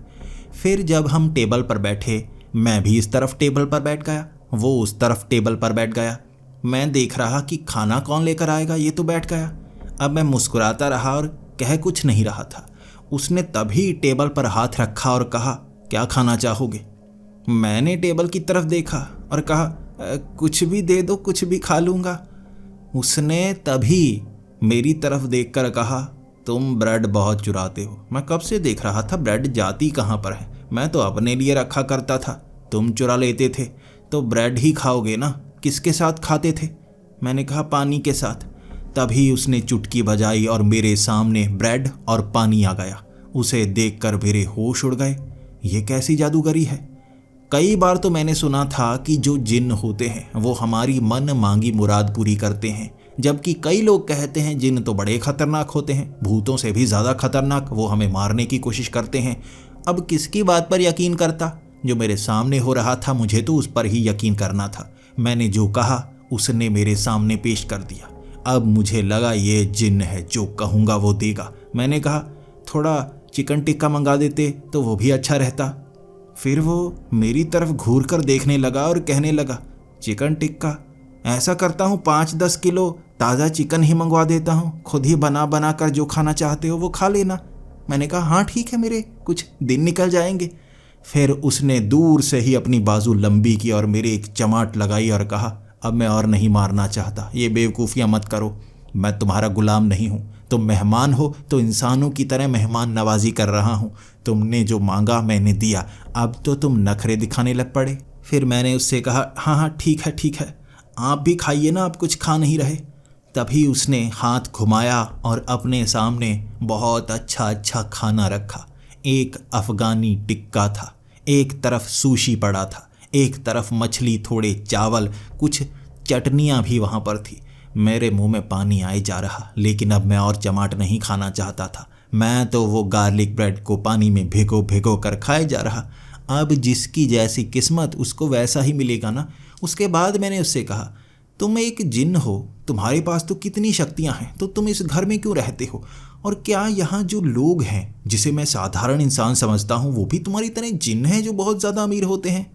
फिर जब हम टेबल पर बैठे, मैं भी इस तरफ टेबल पर बैठ गया, वो उस तरफ टेबल पर बैठ गया। मैं देख रहा कि खाना कौन लेकर आएगा, ये तो बैठ गया। अब मैं मुस्कुराता रहा और कह कुछ नहीं रहा था। उसने तभी टेबल पर हाथ रखा और कहा, क्या खाना चाहोगे? मैंने टेबल की तरफ देखा और कहा, कुछ भी दे दो, कुछ भी खा लूँगा। उसने तभी मेरी तरफ देखकर कहा, तुम ब्रेड बहुत चुराते हो। मैं कब से देख रहा था ब्रेड जाती कहाँ पर है। मैं तो अपने लिए रखा करता था, तुम चुरा लेते थे। तो ब्रेड ही खाओगे ना? किसके साथ खाते थे? मैंने कहा, पानी के साथ। तभी उसने चुटकी बजाई और मेरे सामने ब्रेड और पानी आ गया। उसे देखकर मेरे होश उड़ गए। ये कैसी जादूगरी है? कई बार तो मैंने सुना था कि जो जिन्न होते हैं वो हमारी मन मांगी मुराद पूरी करते हैं, जबकि कई लोग कहते हैं जिन्न तो बड़े खतरनाक होते हैं, भूतों से भी ज़्यादा खतरनाक, वो हमें मारने की कोशिश करते हैं। अब किसकी बात पर यकीन करता? जो मेरे सामने हो रहा था मुझे तो उस पर ही यकीन करना था। मैंने जो कहा उसने मेरे सामने पेश कर दिया। अब मुझे लगा ये जिन्न है, जो कहूँगा वो देगा। मैंने कहा, थोड़ा चिकन टिक्का मंगा देते तो वो भी अच्छा रहता। फिर वो मेरी तरफ घूर कर देखने लगा और कहने लगा, चिकन टिक्का? ऐसा करता हूँ 5-10 किलो ताज़ा चिकन ही मंगवा देता हूँ, खुद ही बना बना कर जो खाना चाहते हो वो खा लेना। मैंने कहा, हाँ ठीक है, मेरे कुछ दिन निकल जाएंगे। फिर उसने दूर से ही अपनी बाजू लंबी की और मेरे एक चमाट लगाई और कहा, अब मैं और नहीं मारना चाहता, ये बेवकूफ़ियाँ मत करो। मैं तुम्हारा गुलाम नहीं हूँ, तुम मेहमान हो तो इंसानों की तरह मेहमान नवाजी कर रहा हूँ। तुमने जो मांगा मैंने दिया, अब तो तुम नखरे दिखाने लग पड़े। फिर मैंने उससे कहा, हाँ हाँ ठीक है, आप भी खाइए ना, आप कुछ खा नहीं रहे। तभी उसने हाथ घुमाया और अपने सामने बहुत अच्छा खाना रखा। एक अफ़गानी टिक्का था, एक तरफ सुशी पड़ा था, एक तरफ मछली, थोड़े चावल, कुछ चटनियाँ भी वहाँ पर थी। मेरे मुंह में पानी आए जा रहा, लेकिन अब मैं और चमाट नहीं खाना चाहता था। मैं तो वो गार्लिक ब्रेड को पानी में भिगो कर खाए जा रहा। अब जिसकी जैसी किस्मत उसको वैसा ही मिलेगा ना। उसके बाद मैंने उससे कहा, तुम एक जिन्न हो, तुम्हारे पास तो कितनी शक्तियां हैं, तो तुम इस घर में क्यों रहते हो? और क्या यहाँ जो लोग हैं जिसे मैं साधारण इंसान समझता हूँ वो भी तुम्हारी तरह जिन्न हैं जो बहुत ज़्यादा अमीर होते हैं?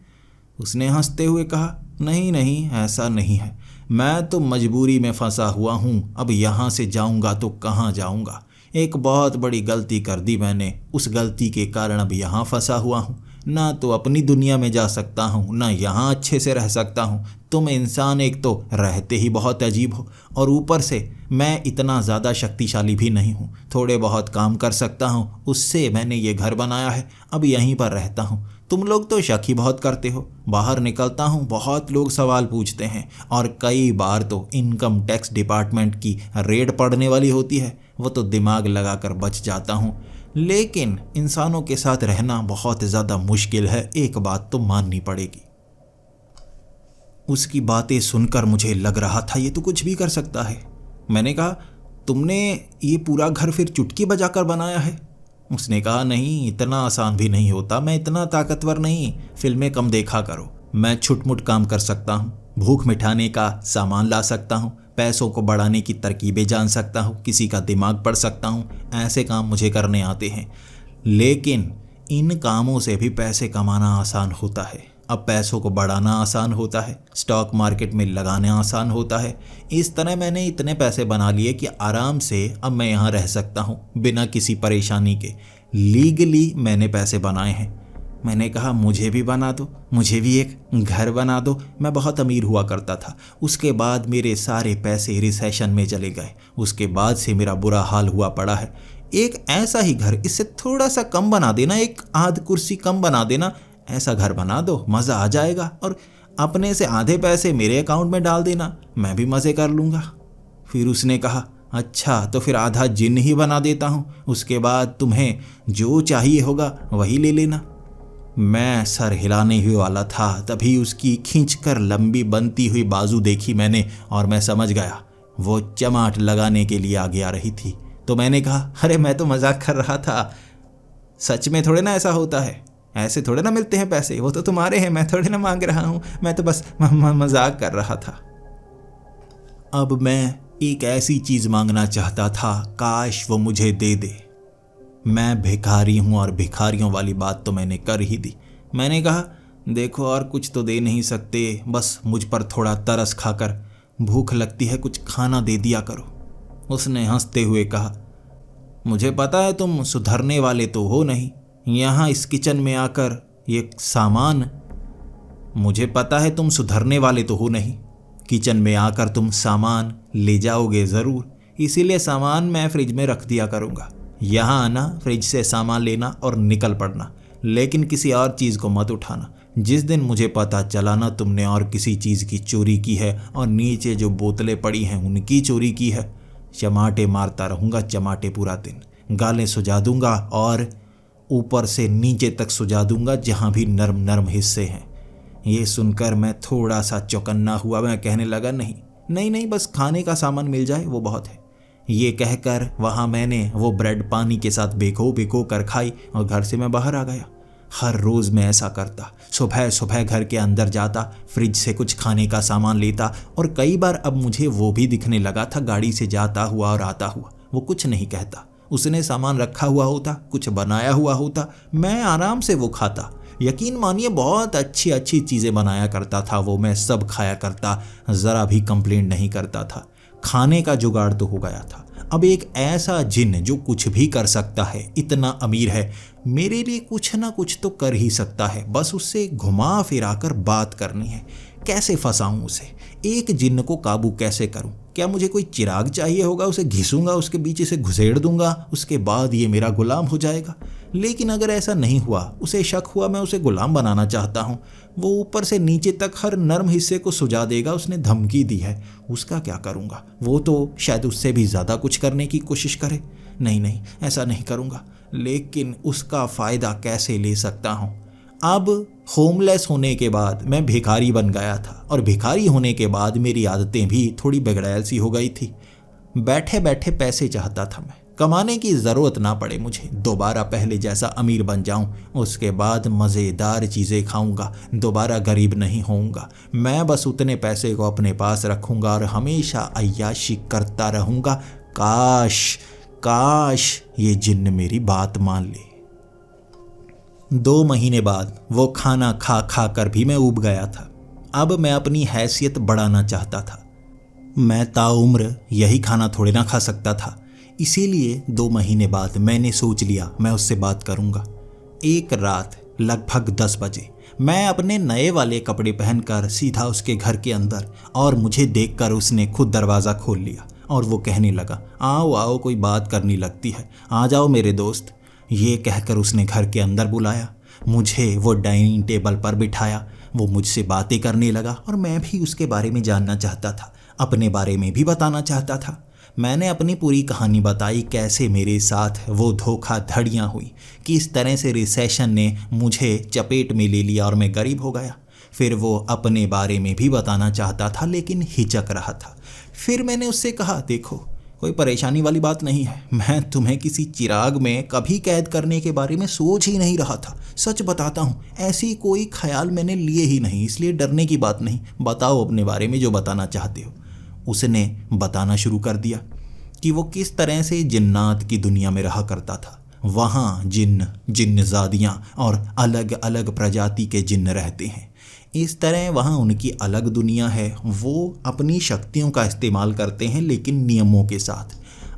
उसने हंसते हुए कहा, नहीं ऐसा नहीं है, मैं तो मजबूरी में फंसा हुआ हूँ। अब यहाँ से जाऊँगा तो कहाँ जाऊँगा? एक बहुत बड़ी गलती कर दी मैंने, उस गलती के कारण अब यहाँ फंसा हुआ हूँ। ना तो अपनी दुनिया में जा सकता हूँ, ना यहाँ अच्छे से रह सकता हूँ। तुम इंसान एक तो रहते ही बहुत अजीब हो, और ऊपर से मैं इतना ज़्यादा शक्तिशाली भी नहीं हूँ। थोड़े बहुत काम कर सकता हूँ, उससे मैंने ये घर बनाया है, अब यहीं पर रहता हूँ। तुम लोग तो शक ही बहुत करते हो। बाहर निकलता हूँ, बहुत लोग सवाल पूछते हैं, और कई बार तो इनकम टैक्स डिपार्टमेंट की रेड पड़ने वाली होती है, वो तो दिमाग लगाकर बच जाता हूँ। लेकिन इंसानों के साथ रहना बहुत ज़्यादा मुश्किल है, एक बात तो माननी पड़ेगी। उसकी बातें सुनकर मुझे लग रहा था ये तो कुछ भी कर सकता है। मैंने कहा, तुमने ये पूरा घर फिर चुटकी बजाकर बनाया है? उसने कहा, नहीं, इतना आसान भी नहीं होता, मैं इतना ताकतवर नहीं, फिल्में कम देखा करो। मैं छुटमुट काम कर सकता हूँ, भूख मिटाने का सामान ला सकता हूँ, पैसों को बढ़ाने की तरकीबें जान सकता हूँ, किसी का दिमाग पढ़ सकता हूँ, ऐसे काम मुझे करने आते हैं। लेकिन इन कामों से भी पैसे कमाना आसान होता है। अब पैसों को बढ़ाना आसान होता है, स्टॉक मार्केट में लगाना आसान होता है। इस तरह मैंने इतने पैसे बना लिए कि आराम से अब मैं यहाँ रह सकता हूँ बिना किसी परेशानी के। लीगली मैंने पैसे बनाए हैं। मैंने कहा, मुझे भी बना दो, मुझे भी एक घर बना दो। मैं बहुत अमीर हुआ करता था, उसके बाद मेरे सारे पैसे रिसेशन में चले गए, उसके बाद से मेरा बुरा हाल हुआ पड़ा है। एक ऐसा ही घर, इससे थोड़ा सा कम बना देना, एक आध कुर्सी कम बना देना, ऐसा घर बना दो, मज़ा आ जाएगा। और अपने से आधे पैसे मेरे अकाउंट में डाल देना, मैं भी मज़े कर लूँगा। फिर उसने कहा, अच्छा तो फिर आधा जिन्न ही बना देता हूँ, उसके बाद तुम्हें जो चाहिए होगा वही ले लेना। मैं सर हिलाने ही वाला था, तभी उसकी खींचकर लंबी बनती हुई बाजू देखी मैंने, और मैं समझ गया वो चमाट लगाने के लिए आगे आ रही थी। तो मैंने कहा, अरे मैं तो मजाक कर रहा था, सच में थोड़े ना ऐसा होता है, ऐसे थोड़े ना मिलते हैं पैसे, वो तो तुम्हारे हैं, मैं थोड़े ना मांग रहा हूँ, मैं तो बस मजाक कर रहा था। अब मैं एक ऐसी चीज मांगना चाहता था, काश वो मुझे दे दे। मैं भिखारी हूं और भिखारियों वाली बात तो मैंने कर ही दी। मैंने कहा, देखो और कुछ तो दे नहीं सकते, बस मुझ पर थोड़ा तरस खाकर भूख लगती है, कुछ खाना दे दिया करो। उसने हंसते हुए कहा, मुझे पता है तुम सुधरने वाले तो हो नहीं, यहाँ इस किचन में आकर ये सामान, मुझे पता है तुम सुधरने वाले तो हो नहीं, किचन में आकर तुम सामान ले जाओगे ज़रूर, इसीलिए सामान मैं फ्रिज में रख दिया करूँगा। यहाँ आना, फ्रिज से सामान लेना और निकल पड़ना, लेकिन किसी और चीज़ को मत उठाना। जिस दिन मुझे पता चला ना तुमने और किसी चीज़ की चोरी की है और नीचे जो बोतलें पड़ी हैं उनकी चोरी की है, चमाटे मारता रहूँगा, चमाटे पूरा दिन, गालें सुझा दूँगा और ऊपर से नीचे तक सुझा दूँगा जहाँ भी नरम नरम हिस्से हैं। ये सुनकर मैं थोड़ा सा चौकन्ना हुआ। मैं कहने लगा, नहीं नहीं नहीं, बस खाने का सामान मिल जाए वो बहुत है। ये कहकर वहाँ मैंने वो ब्रेड पानी के साथ भिगो कर खाई और घर से मैं बाहर आ गया। हर रोज़ मैं ऐसा करता, सुबह सुबह घर के अंदर जाता, फ्रिज से कुछ खाने का सामान लेता और कई बार अब मुझे वो भी दिखने लगा था, गाड़ी से जाता हुआ और आता हुआ। वो कुछ नहीं कहता, उसने सामान रखा हुआ होता, कुछ बनाया हुआ होता, मैं आराम से वो खाता। यकीन मानिए बहुत अच्छी अच्छी चीज़ें बनाया करता था वो, मैं सब खाया करता, ज़रा भी कंप्लेंट नहीं करता था। खाने का जुगाड़ तो हो गया था। अब एक ऐसा जिन्न जो कुछ भी कर सकता है, इतना अमीर है, मेरे लिए कुछ ना कुछ तो कर ही सकता है, बस उससे घुमा फिरा कर बात करनी है। कैसे फंसाऊं उसे, एक जिन्न को काबू कैसे करूं? क्या मुझे कोई चिराग चाहिए होगा, उसे घिसूंगा, उसके बीच से घुसेड़ दूंगा, उसके बाद ये मेरा गुलाम हो जाएगा। लेकिन अगर ऐसा नहीं हुआ, उसे शक हुआ मैं उसे गुलाम बनाना चाहता हूँ, वो ऊपर से नीचे तक हर नर्म हिस्से को सुझा देगा, उसने धमकी दी है, उसका क्या करूँगा? वो तो शायद उससे भी ज़्यादा कुछ करने की कोशिश करे। नहीं नहीं, ऐसा नहीं करूँगा, लेकिन उसका फ़ायदा कैसे ले सकता हूँ? अब होमलेस होने के बाद मैं भिखारी बन गया था और भिखारी होने के बाद मेरी आदतें भी थोड़ी बिगड़ैल सी हो गई थी। बैठे बैठे पैसे चाहता था मैं, कमाने की ज़रूरत ना पड़े मुझे, दोबारा पहले जैसा अमीर बन जाऊं, उसके बाद मज़ेदार चीज़ें खाऊंगा, दोबारा गरीब नहीं होऊंगा। मैं बस उतने पैसे को अपने पास रखूंगा और हमेशा अय्याशी करता रहूंगा। काश काश ये जिन्न मेरी बात मान ले। 2 महीने बाद वो खाना खा खा कर भी मैं ऊब गया था। अब मैं अपनी हैसियत बढ़ाना चाहता था। मैं ताउम्र यही खाना थोड़े ना खा सकता था, इसीलिए 2 महीने बाद मैंने सोच लिया मैं उससे बात करूंगा। एक रात लगभग 10 बजे मैं अपने नए वाले कपड़े पहनकर सीधा उसके घर के अंदर, और मुझे देखकर उसने खुद दरवाज़ा खोल लिया और वो कहने लगा, आओ आओ, कोई बात करनी लगती है, आ जाओ मेरे दोस्त। ये कहकर उसने घर के अंदर बुलाया, मुझे वो डाइनिंग टेबल पर बिठाया, वो मुझसे बातें करने लगा और मैं भी उसके बारे में जानना चाहता था, अपने बारे में भी बताना चाहता था। मैंने अपनी पूरी कहानी बताई, कैसे मेरे साथ वो धोखाधड़ियाँ हुई, किस तरह से रिसेशन ने मुझे चपेट में ले लिया और मैं गरीब हो गया। फिर वो अपने बारे में भी बताना चाहता था लेकिन हिचक रहा था। फिर मैंने उससे कहा, देखो कोई परेशानी वाली बात नहीं है, मैं तुम्हें किसी चिराग में कभी कैद करने के बारे में सोच ही नहीं रहा था, सच बताता हूँ, ऐसी कोई ख्याल मैंने लिए ही नहीं, इसलिए डरने की बात नहीं, बताओ अपने बारे में जो बताना चाहते हो। उसने बताना शुरू कर दिया कि वो किस तरह से जिन्नात की दुनिया में रहा करता था। वहाँ जिन्नज़ादियाँ और अलग अलग प्रजाति के जिन्न रहते हैं। इस तरह वहाँ उनकी अलग दुनिया है, वो अपनी शक्तियों का इस्तेमाल करते हैं लेकिन नियमों के साथ।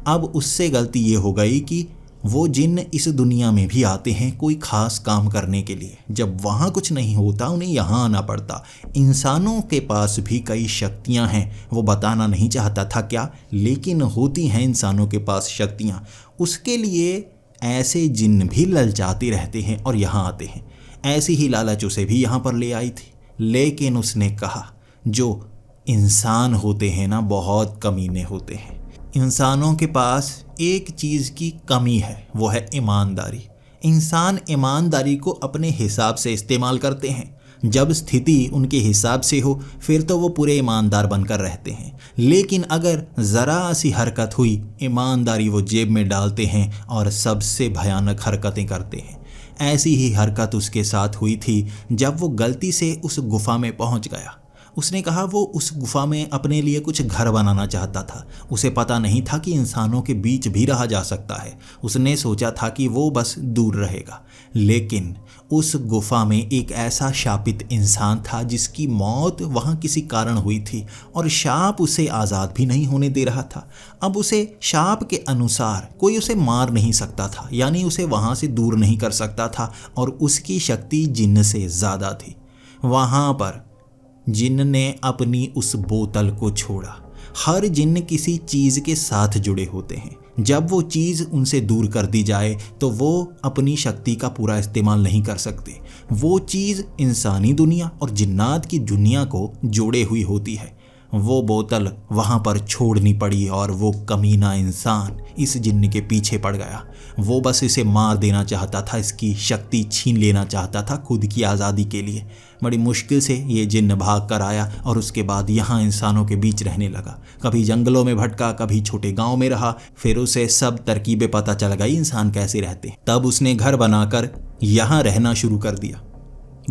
अब उससे गलती ये हो गई कि वो जिन्न इस दुनिया में भी आते हैं कोई ख़ास काम करने के लिए। जब वहाँ कुछ नहीं होता उन्हें यहाँ आना पड़ता। इंसानों के पास भी कई शक्तियाँ हैं, वो बताना नहीं चाहता था क्या, लेकिन होती हैं इंसानों के पास शक्तियाँ। उसके लिए ऐसे जिन्न भी ललचाते रहते हैं और यहाँ आते हैं। ऐसी ही लालच उसे भी यहाँ पर ले आई थी, लेकिन उसने कहा जो इंसान होते हैं ना, बहुत कमीने होते हैं। इंसानों के पास एक चीज़ की कमी है, वो है ईमानदारी। इंसान ईमानदारी को अपने हिसाब से इस्तेमाल करते हैं। जब स्थिति उनके हिसाब से हो फिर तो वो पूरे ईमानदार बनकर रहते हैं, लेकिन अगर ज़रा सी हरकत हुई, ईमानदारी वो जेब में डालते हैं और सबसे भयानक हरकतें करते हैं। ऐसी ही हरकत उसके साथ हुई थी जब वो गलती से उस गुफा में पहुंच गया। उसने कहा वो उस गुफा में अपने लिए कुछ घर बनाना चाहता था। उसे पता नहीं था कि इंसानों के बीच भी रहा जा सकता है। उसने सोचा था कि वो बस दूर रहेगा, लेकिन उस गुफा में एक ऐसा शापित इंसान था जिसकी मौत वहाँ किसी कारण हुई थी और शाप उसे आज़ाद भी नहीं होने दे रहा था। अब उसे शाप के अनुसार कोई उसे मार नहीं सकता था, यानी उसे वहाँ से दूर नहीं कर सकता था, और उसकी शक्ति जिन्न से ज़्यादा थी। वहाँ पर जिन्न ने अपनी उस बोतल को छोड़ा। हर जिन्न किसी चीज़ के साथ जुड़े होते हैं। जब वो चीज़ उनसे दूर कर दी जाए तो वो अपनी शक्ति का पूरा इस्तेमाल नहीं कर सकते। वो चीज़ इंसानी दुनिया और जिन्नात की दुनिया को जोड़े हुई होती है। वो बोतल वहाँ पर छोड़नी पड़ी और वो कमीना इंसान इस जिन्न के पीछे पड़ गया। वो बस इसे मार देना चाहता था, इसकी शक्ति छीन लेना चाहता था खुद की आज़ादी के लिए। बड़ी मुश्किल से ये जिन्न भाग कर आया और उसके बाद यहाँ इंसानों के बीच रहने लगा। कभी जंगलों में भटका, कभी छोटे गांव में रहा। फिर उसे सब तरकीबें पता चल गई इंसान कैसे रहते हैं। तब उसने घर बनाकर यहाँ रहना शुरू कर दिया।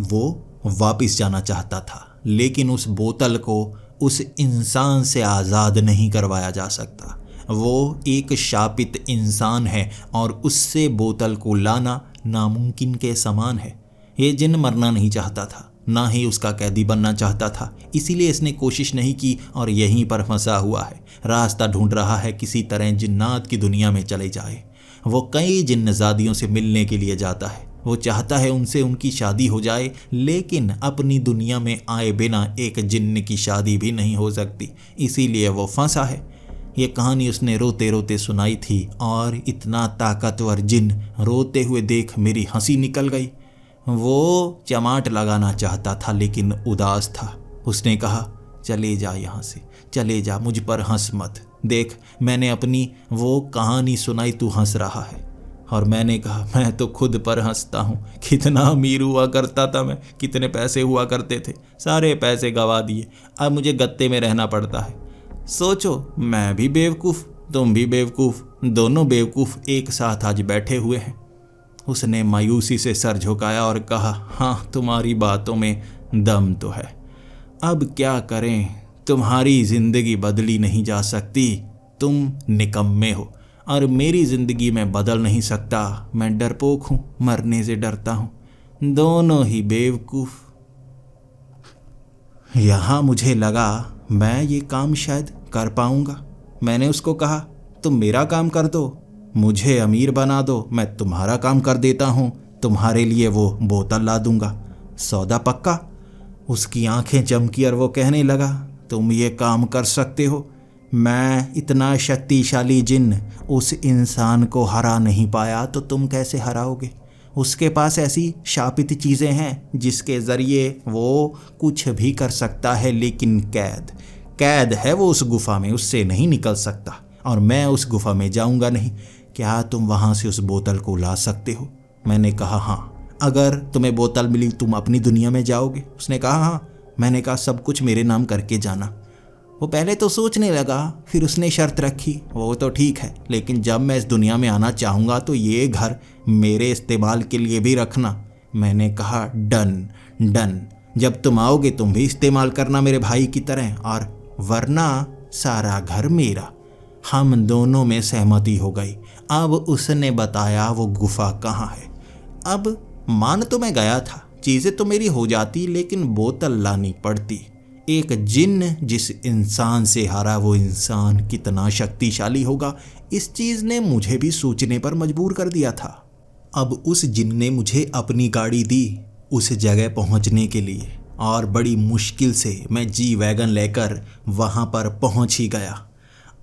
वो वापस जाना चाहता था, लेकिन उस बोतल को उस इंसान से आज़ाद नहीं करवाया जा सकता। वो एक शापित इंसान है और उससे बोतल को लाना नामुमकिन के समान है। ये जिन्न मरना नहीं चाहता था, ना ही उसका कैदी बनना चाहता था, इसीलिए इसने कोशिश नहीं की और यहीं पर फंसा हुआ है। रास्ता ढूंढ रहा है किसी तरह जिन्नात की दुनिया में चले जाए। वो कई जिन्नज़ादियों से मिलने के लिए जाता है। वो चाहता है उनसे उनकी शादी हो जाए, लेकिन अपनी दुनिया में आए बिना एक जिन्न की शादी भी नहीं हो सकती, इसीलिए वो फंसा है। ये कहानी उसने रोते रोते सुनाई थी और इतना ताकतवर जिन्न रोते हुए देख मेरी हंसी निकल गई। वो चमाट लगाना चाहता था लेकिन उदास था। उसने कहा, चले जा यहाँ से, चले जा, मुझ पर हंस मत। देख, मैंने अपनी वो कहानी सुनाई, तू हंस रहा है। और मैंने कहा, मैं तो खुद पर हंसता हूँ। कितना अमीर हुआ करता था मैं, कितने पैसे हुआ करते थे, सारे पैसे गंवा दिए। अब मुझे गत्ते में रहना पड़ता है। सोचो, मैं भी बेवकूफ़, तुम भी बेवकूफ़, दोनों बेवकूफ़ एक साथ आज बैठे हुए हैं। उसने मायूसी से सर झुकाया और कहा, हाँ, तुम्हारी बातों में दम तो है। अब क्या करें, तुम्हारी ज़िंदगी बदली नहीं जा सकती। तुम निकम्मे हो और मेरी ज़िंदगी में बदल नहीं सकता। मैं डरपोक हूँ, मरने से डरता हूँ। दोनों ही बेवकूफ़। यहाँ मुझे लगा मैं ये काम शायद कर पाऊँगा। मैंने उसको कहा, तुम मेरा काम कर दो, मुझे अमीर बना दो, मैं तुम्हारा काम कर देता हूँ। तुम्हारे लिए वो बोतल ला दूँगा, सौदा पक्का? उसकी आंखें चमकी और वो कहने लगा, तुम ये काम कर सकते हो। मैं इतना शक्तिशाली जिन्न उस इंसान को हरा नहीं पाया तो तुम कैसे हराओगे? उसके पास ऐसी शापित चीज़ें हैं जिसके ज़रिए वो कुछ भी कर सकता है, लेकिन कैद है वो उस गुफा में, उससे नहीं निकल सकता और मैं उस गुफा में जाऊंगा नहीं। क्या तुम वहाँ से उस बोतल को ला सकते हो? मैंने कहा, हाँ, अगर तुम्हें बोतल मिली तुम अपनी दुनिया में जाओगे? उसने कहा, हाँ। मैंने कहा, सब कुछ मेरे नाम करके जाना। वो पहले तो सोचने लगा, फिर उसने शर्त रखी, वो तो ठीक है, लेकिन जब मैं इस दुनिया में आना चाहूँगा तो ये घर मेरे इस्तेमाल के लिए भी रखना। मैंने कहा, डन। जब तुम आओगे तुम भी इस्तेमाल करना मेरे भाई की तरह, और वरना सारा घर मेरा। हम दोनों में सहमति हो गई। अब उसने बताया वो गुफा कहाँ है। अब मान तो मैं गया था, चीज़ें तो मेरी हो जाती, लेकिन बोतल लानी पड़ती। एक जिन्न जिस इंसान से हारा, वो इंसान कितना शक्तिशाली होगा, इस चीज़ ने मुझे भी सोचने पर मजबूर कर दिया था। अब उस जिन्न ने मुझे अपनी गाड़ी दी उस जगह पहुंचने के लिए, और बड़ी मुश्किल से मैं जी वैगन लेकर वहां पर पहुंच ही गया।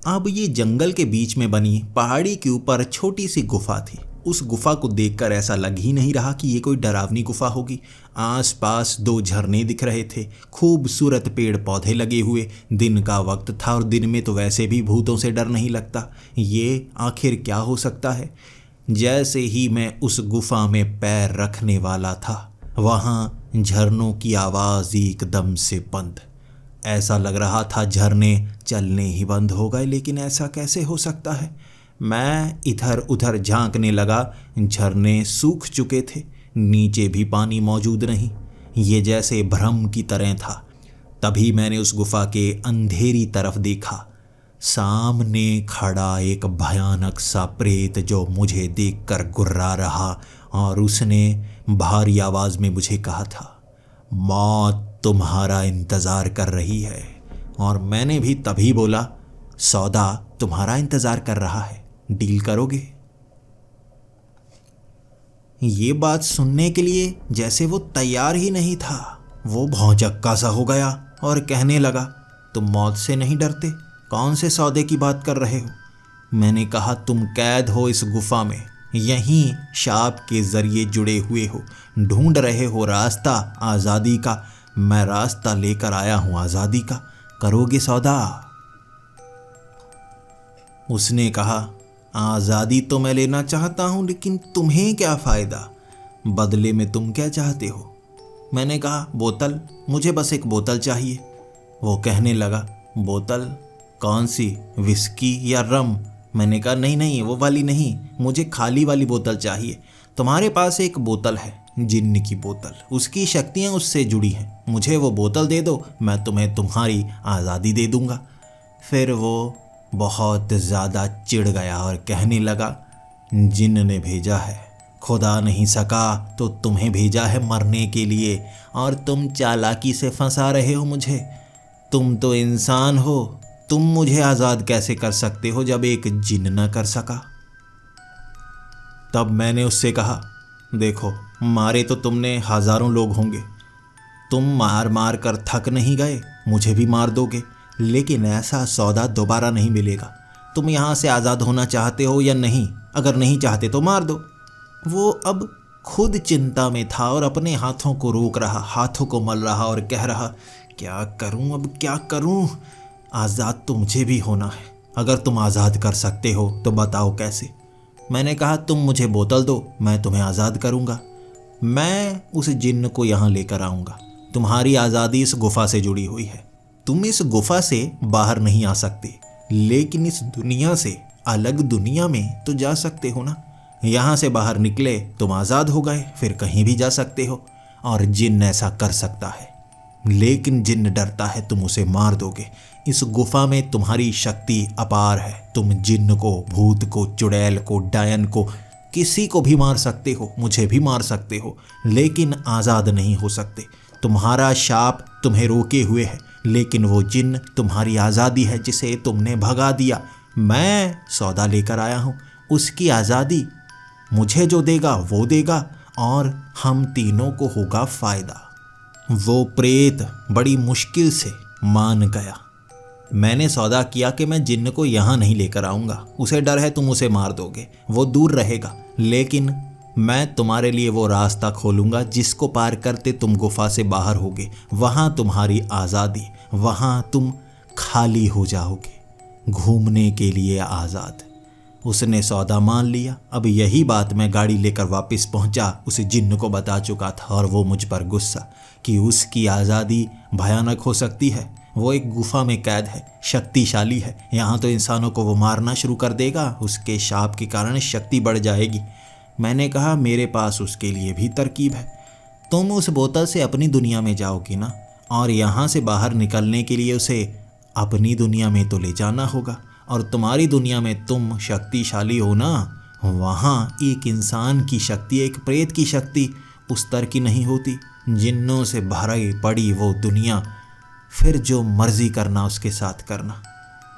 अब ये जंगल के बीच में बनी पहाड़ी के ऊपर छोटी सी गुफा थी। उस गुफा को देखकर ऐसा लग ही नहीं रहा कि ये कोई डरावनी गुफा होगी। आसपास 2 झरने दिख रहे थे, खूबसूरत पेड़ पौधे लगे हुए। दिन का वक्त था और दिन में तो वैसे भी भूतों से डर नहीं लगता। ये आखिर क्या हो सकता है? जैसे ही मैं उस गुफा में पैर रखने वाला था, वहाँ झरनों की आवाज़ एकदम से बंद। ऐसा लग रहा था झरने चलने ही बंद हो गए, लेकिन ऐसा कैसे हो सकता है? मैं इधर उधर झांकने लगा। झरने सूख चुके थे, नीचे भी पानी मौजूद नहीं। ये जैसे भ्रम की तरह था। तभी मैंने उस गुफा के अंधेरी तरफ देखा। सामने खड़ा एक भयानक सा प्रेत जो मुझे देखकर गुर्रा रहा और उसने भारी आवाज में मुझे कहा था, मौत तुम्हारा इंतजार कर रही है। और मैंने भी तभी बोला, सौदा तुम्हारा इंतजार कर रहा है, डील करोगे? ये बात सुनने के लिए जैसे वो तैयार ही नहीं था। वो भौंचक्का सा हो गया और कहने लगा, तुम मौत से नहीं डरते? कौन से सौदे की बात कर रहे हो? मैंने कहा, तुम कैद हो इस गुफा में, यहीं शाप के जरिए जुड़े हुए हो, ढूंढ रहे हो रास्ता आज़ादी का। मैं रास्ता लेकर आया हूं आज़ादी का, करोगे सौदा? उसने कहा, आज़ादी तो मैं लेना चाहता हूं, लेकिन तुम्हें क्या फ़ायदा? बदले में तुम क्या चाहते हो? मैंने कहा, बोतल, मुझे बस एक बोतल चाहिए। वो कहने लगा, बोतल? कौन सी, विस्की या रम? मैंने कहा, नहीं नहीं, वो वाली नहीं, मुझे खाली वाली बोतल चाहिए। तुम्हारे पास एक बोतल है, जिन्न की बोतल, उसकी शक्तियाँ उससे जुड़ी हैं, मुझे वो बोतल दे दो, मैं तुम्हें तुम्हारी आज़ादी दे दूँगा। फिर वो बहुत ज़्यादा चिढ़ गया और कहने लगा, जिन्न ने भेजा है, खुदा नहीं सका तो तुम्हें भेजा है मरने के लिए, और तुम चालाकी से फंसा रहे हो मुझे। तुम तो इंसान हो, तुम मुझे आज़ाद कैसे कर सकते हो जब एक जिन्न न कर सका? तब मैंने उससे कहा, देखो, मारे तो तुमने हज़ारों लोग होंगे, तुम मार मार कर थक नहीं गए, मुझे भी मार दोगे, लेकिन ऐसा सौदा दोबारा नहीं मिलेगा। तुम यहाँ से आज़ाद होना चाहते हो या नहीं? अगर नहीं चाहते तो मार दो। वो अब खुद चिंता में था और अपने हाथों को रोक रहा, हाथों को मल रहा और कह रहा, क्या करूं, अब क्या करूं? आज़ाद तो मुझे भी होना है, अगर तुम आज़ाद कर सकते हो तो बताओ कैसे? मैंने कहा, तुम मुझे बोतल दो, मैं तुम्हें आज़ाद करूंगा। मैं उस जिन्न को यहाँ लेकर आऊँगा। तुम्हारी आज़ादी इस गुफा से जुड़ी हुई है, तुम इस गुफा से बाहर नहीं आ सकते, लेकिन इस दुनिया से अलग दुनिया में तो जा सकते हो ना। यहाँ से बाहर निकले तुम आज़ाद हो गए, फिर कहीं भी जा सकते हो। और जिन्न ऐसा कर सकता है, लेकिन जिन्न डरता है तुम उसे मार दोगे। इस गुफा में तुम्हारी शक्ति अपार है, तुम जिन्न को, भूत को, चुड़ैल को, डायन को, किसी को भी मार सकते हो, मुझे भी मार सकते हो, लेकिन आज़ाद नहीं हो सकते। तुम्हारा शाप तुम्हें रोके हुए है, लेकिन वो जिन्न तुम्हारी आज़ादी है जिसे तुमने भगा दिया। मैं सौदा लेकर आया हूँ, उसकी आज़ादी, मुझे जो देगा वो देगा और हम तीनों को होगा फ़ायदा। वो प्रेत बड़ी मुश्किल से मान गया। मैंने सौदा किया कि मैं जिन्न को यहाँ नहीं लेकर आऊँगा, उसे डर है तुम उसे मार दोगे, वो दूर रहेगा, लेकिन मैं तुम्हारे लिए वो रास्ता खोलूँगा जिसको पार करते तुम गुफा से बाहर होगे। वहाँ तुम्हारी आज़ादी, वहाँ तुम खाली हो जाओगे, घूमने के लिए आज़ाद। उसने सौदा मान लिया। अब यही बात मैं गाड़ी लेकर वापस पहुंचा, उस जिन्न को बता चुका था और वो मुझ पर गुस्सा कि उसकी आज़ादी भयानक हो सकती है। वो एक गुफा में कैद है, शक्तिशाली है, यहाँ तो इंसानों को वो मारना शुरू कर देगा, उसके शाप के कारण शक्ति बढ़ जाएगी। मैंने कहा, मेरे पास उसके लिए भी तरकीब है। तुम उस बोतल से अपनी दुनिया में जाओगी ना, और यहाँ से बाहर निकलने के लिए उसे अपनी दुनिया में तो ले जाना होगा। और तुम्हारी दुनिया में तुम शक्तिशाली हो ना, वहाँ एक इंसान की शक्ति, एक प्रेत की शक्ति उस तरह की नहीं होती। जिन्नों से भरी पड़ी वो दुनिया, फिर जो मर्जी करना उसके साथ करना।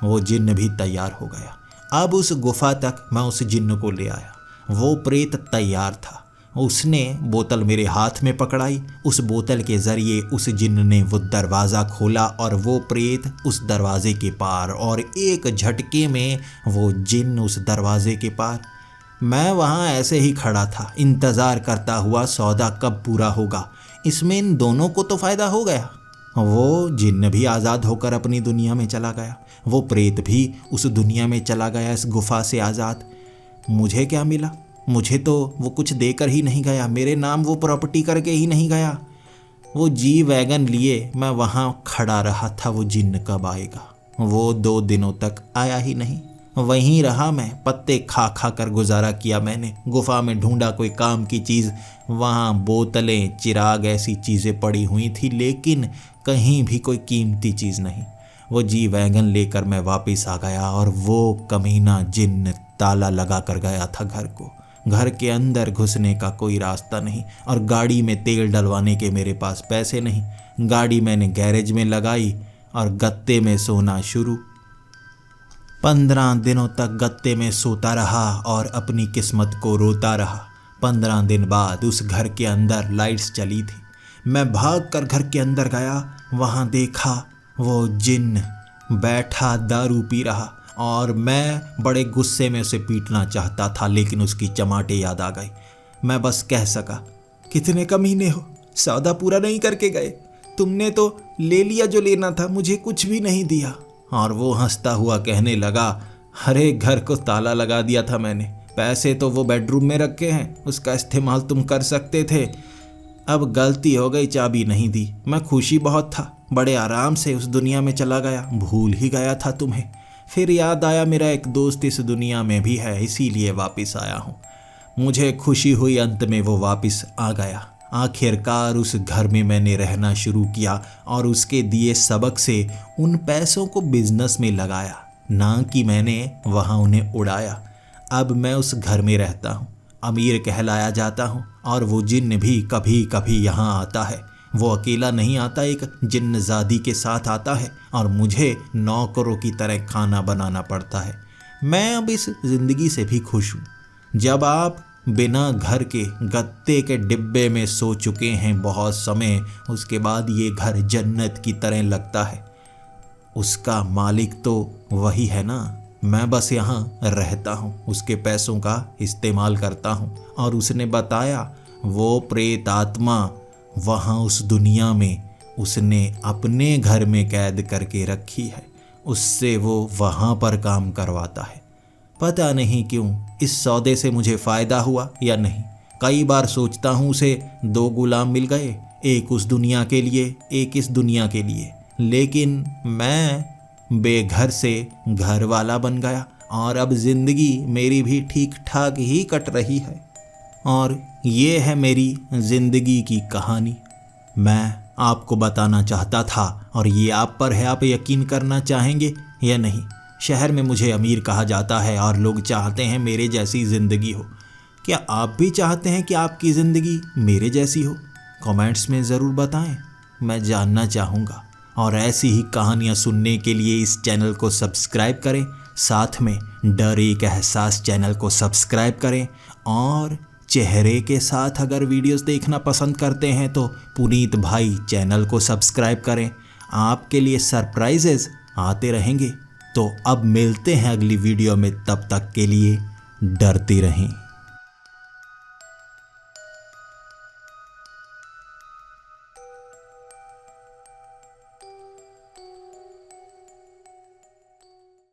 वो जिन्न भी तैयार हो गया। अब उस गुफा तक मैं उस जिन्न को ले आया। वो प्रेत तैयार था। उसने बोतल मेरे हाथ में पकड़ाई। उस बोतल के ज़रिए उस जिन्न ने वो दरवाज़ा खोला और वो प्रेत उस दरवाजे के पार, और एक झटके में वो जिन्न उस दरवाजे के पार। मैं वहाँ ऐसे ही खड़ा था, इंतज़ार करता हुआ सौदा कब पूरा होगा। इसमें इन दोनों को तो फ़ायदा हो गया। वो जिन्न भी आज़ाद होकर अपनी दुनिया में चला गया, वो प्रेत भी उस दुनिया में चला गया, इस गुफा से आज़ाद। मुझे क्या मिला? मुझे तो वो कुछ देकर ही नहीं गया, मेरे नाम वो प्रॉपर्टी करके ही नहीं गया। वो जी वैगन लिए मैं वहाँ खड़ा रहा था, वो जिन्न कब आएगा? वो 2 दिनों तक आया ही नहीं। वहीं रहा मैं, पत्ते खा खा कर गुजारा किया मैंने। गुफा में ढूंढा कोई काम की चीज़, वहाँ बोतलें, चिराग, ऐसी चीज़ें पड़ी हुई थी, लेकिन कहीं भी कोई कीमती चीज़ नहीं। वो जी वैगन लेकर मैं वापस आ गया और वो कमीना जिन्न ताला लगा कर गया था घर को। घर के अंदर घुसने का कोई रास्ता नहीं और गाड़ी में तेल डलवाने के मेरे पास पैसे नहीं। गाड़ी मैंने गैरेज में लगाई और गत्ते में सोना शुरू। 15 दिनों तक गत्ते में सोता रहा और अपनी किस्मत को रोता रहा। 15 दिन बाद उस घर के अंदर लाइट्स चली थी। मैं भाग कर घर के अंदर गया। वहाँ देखा वो जिन्न बैठा दारू पी रहा और मैं बड़े गुस्से में उसे पीटना चाहता था, लेकिन उसकी चमाटे याद आ गई। मैं बस कह सका, कितने कमीने हो, सौदा पूरा नहीं करके गए। तुमने तो ले लिया जो लेना था, मुझे कुछ भी नहीं दिया। और वो हंसता हुआ कहने लगा, अरे घर को ताला लगा दिया था मैंने, पैसे तो वो बेडरूम में रखे हैं, उसका इस्तेमाल तुम कर सकते थे। अब गलती हो गई, चाबी नहीं दी। मैं खुशी बहुत था, बड़े आराम से उस दुनिया में चला गया, भूल ही गया था तुम्हें। फिर याद आया मेरा एक दोस्त इस दुनिया में भी है, इसीलिए वापस आया हूँ। मुझे खुशी हुई, अंत में वो वापस आ गया। आखिरकार उस घर में मैंने रहना शुरू किया और उसके दिए सबक से उन पैसों को बिजनेस में लगाया, ना कि मैंने वहाँ उन्हें उड़ाया। अब मैं उस घर में रहता हूँ, अमीर कहलाया जाता हूँ और वो जिन्न भी कभी कभी यहाँ आता है। वो अकेला नहीं आता, एक जिन्नज़ादी के साथ आता है और मुझे नौकरों की तरह खाना बनाना पड़ता है। मैं अब इस ज़िंदगी से भी खुश हूँ। जब आप बिना घर के गत्ते के डिब्बे में सो चुके हैं बहुत समय, उसके बाद ये घर जन्नत की तरह लगता है। उसका मालिक तो वही है ना, मैं बस यहाँ रहता हूँ, उसके पैसों का इस्तेमाल करता हूँ। और उसने बताया वो प्रेत आत्मा वहाँ उस दुनिया में उसने अपने घर में कैद करके रखी है, उससे वो वहाँ पर काम करवाता है। पता नहीं क्यों इस सौदे से मुझे फ़ायदा हुआ या नहीं। कई बार सोचता हूँ उसे 2 गुलाम मिल गए, एक उस दुनिया के लिए, एक इस दुनिया के लिए, लेकिन मैं बेघर से घर वाला बन गया और अब ज़िंदगी मेरी भी ठीक ठाक ही कट रही है। और ये है मेरी ज़िंदगी की कहानी। मैं आपको बताना चाहता था और ये आप पर है, आप यकीन करना चाहेंगे या नहीं। शहर में मुझे अमीर कहा जाता है और लोग चाहते हैं मेरे जैसी ज़िंदगी हो। क्या आप भी चाहते हैं कि आपकी ज़िंदगी मेरे जैसी हो? कमेंट्स में ज़रूर बताएं, मैं जानना चाहूँगा। और ऐसी ही कहानियाँ सुनने के लिए इस चैनल को सब्सक्राइब करें, साथ में डर एक एहसास चैनल को सब्सक्राइब करें। और चेहरे के साथ अगर वीडियोस देखना पसंद करते हैं तो पुनीत भाई चैनल को सब्सक्राइब करें। आपके लिए सरप्राइजेस आते रहेंगे। तो अब मिलते हैं अगली वीडियो में, तब तक के लिए डरते रहें।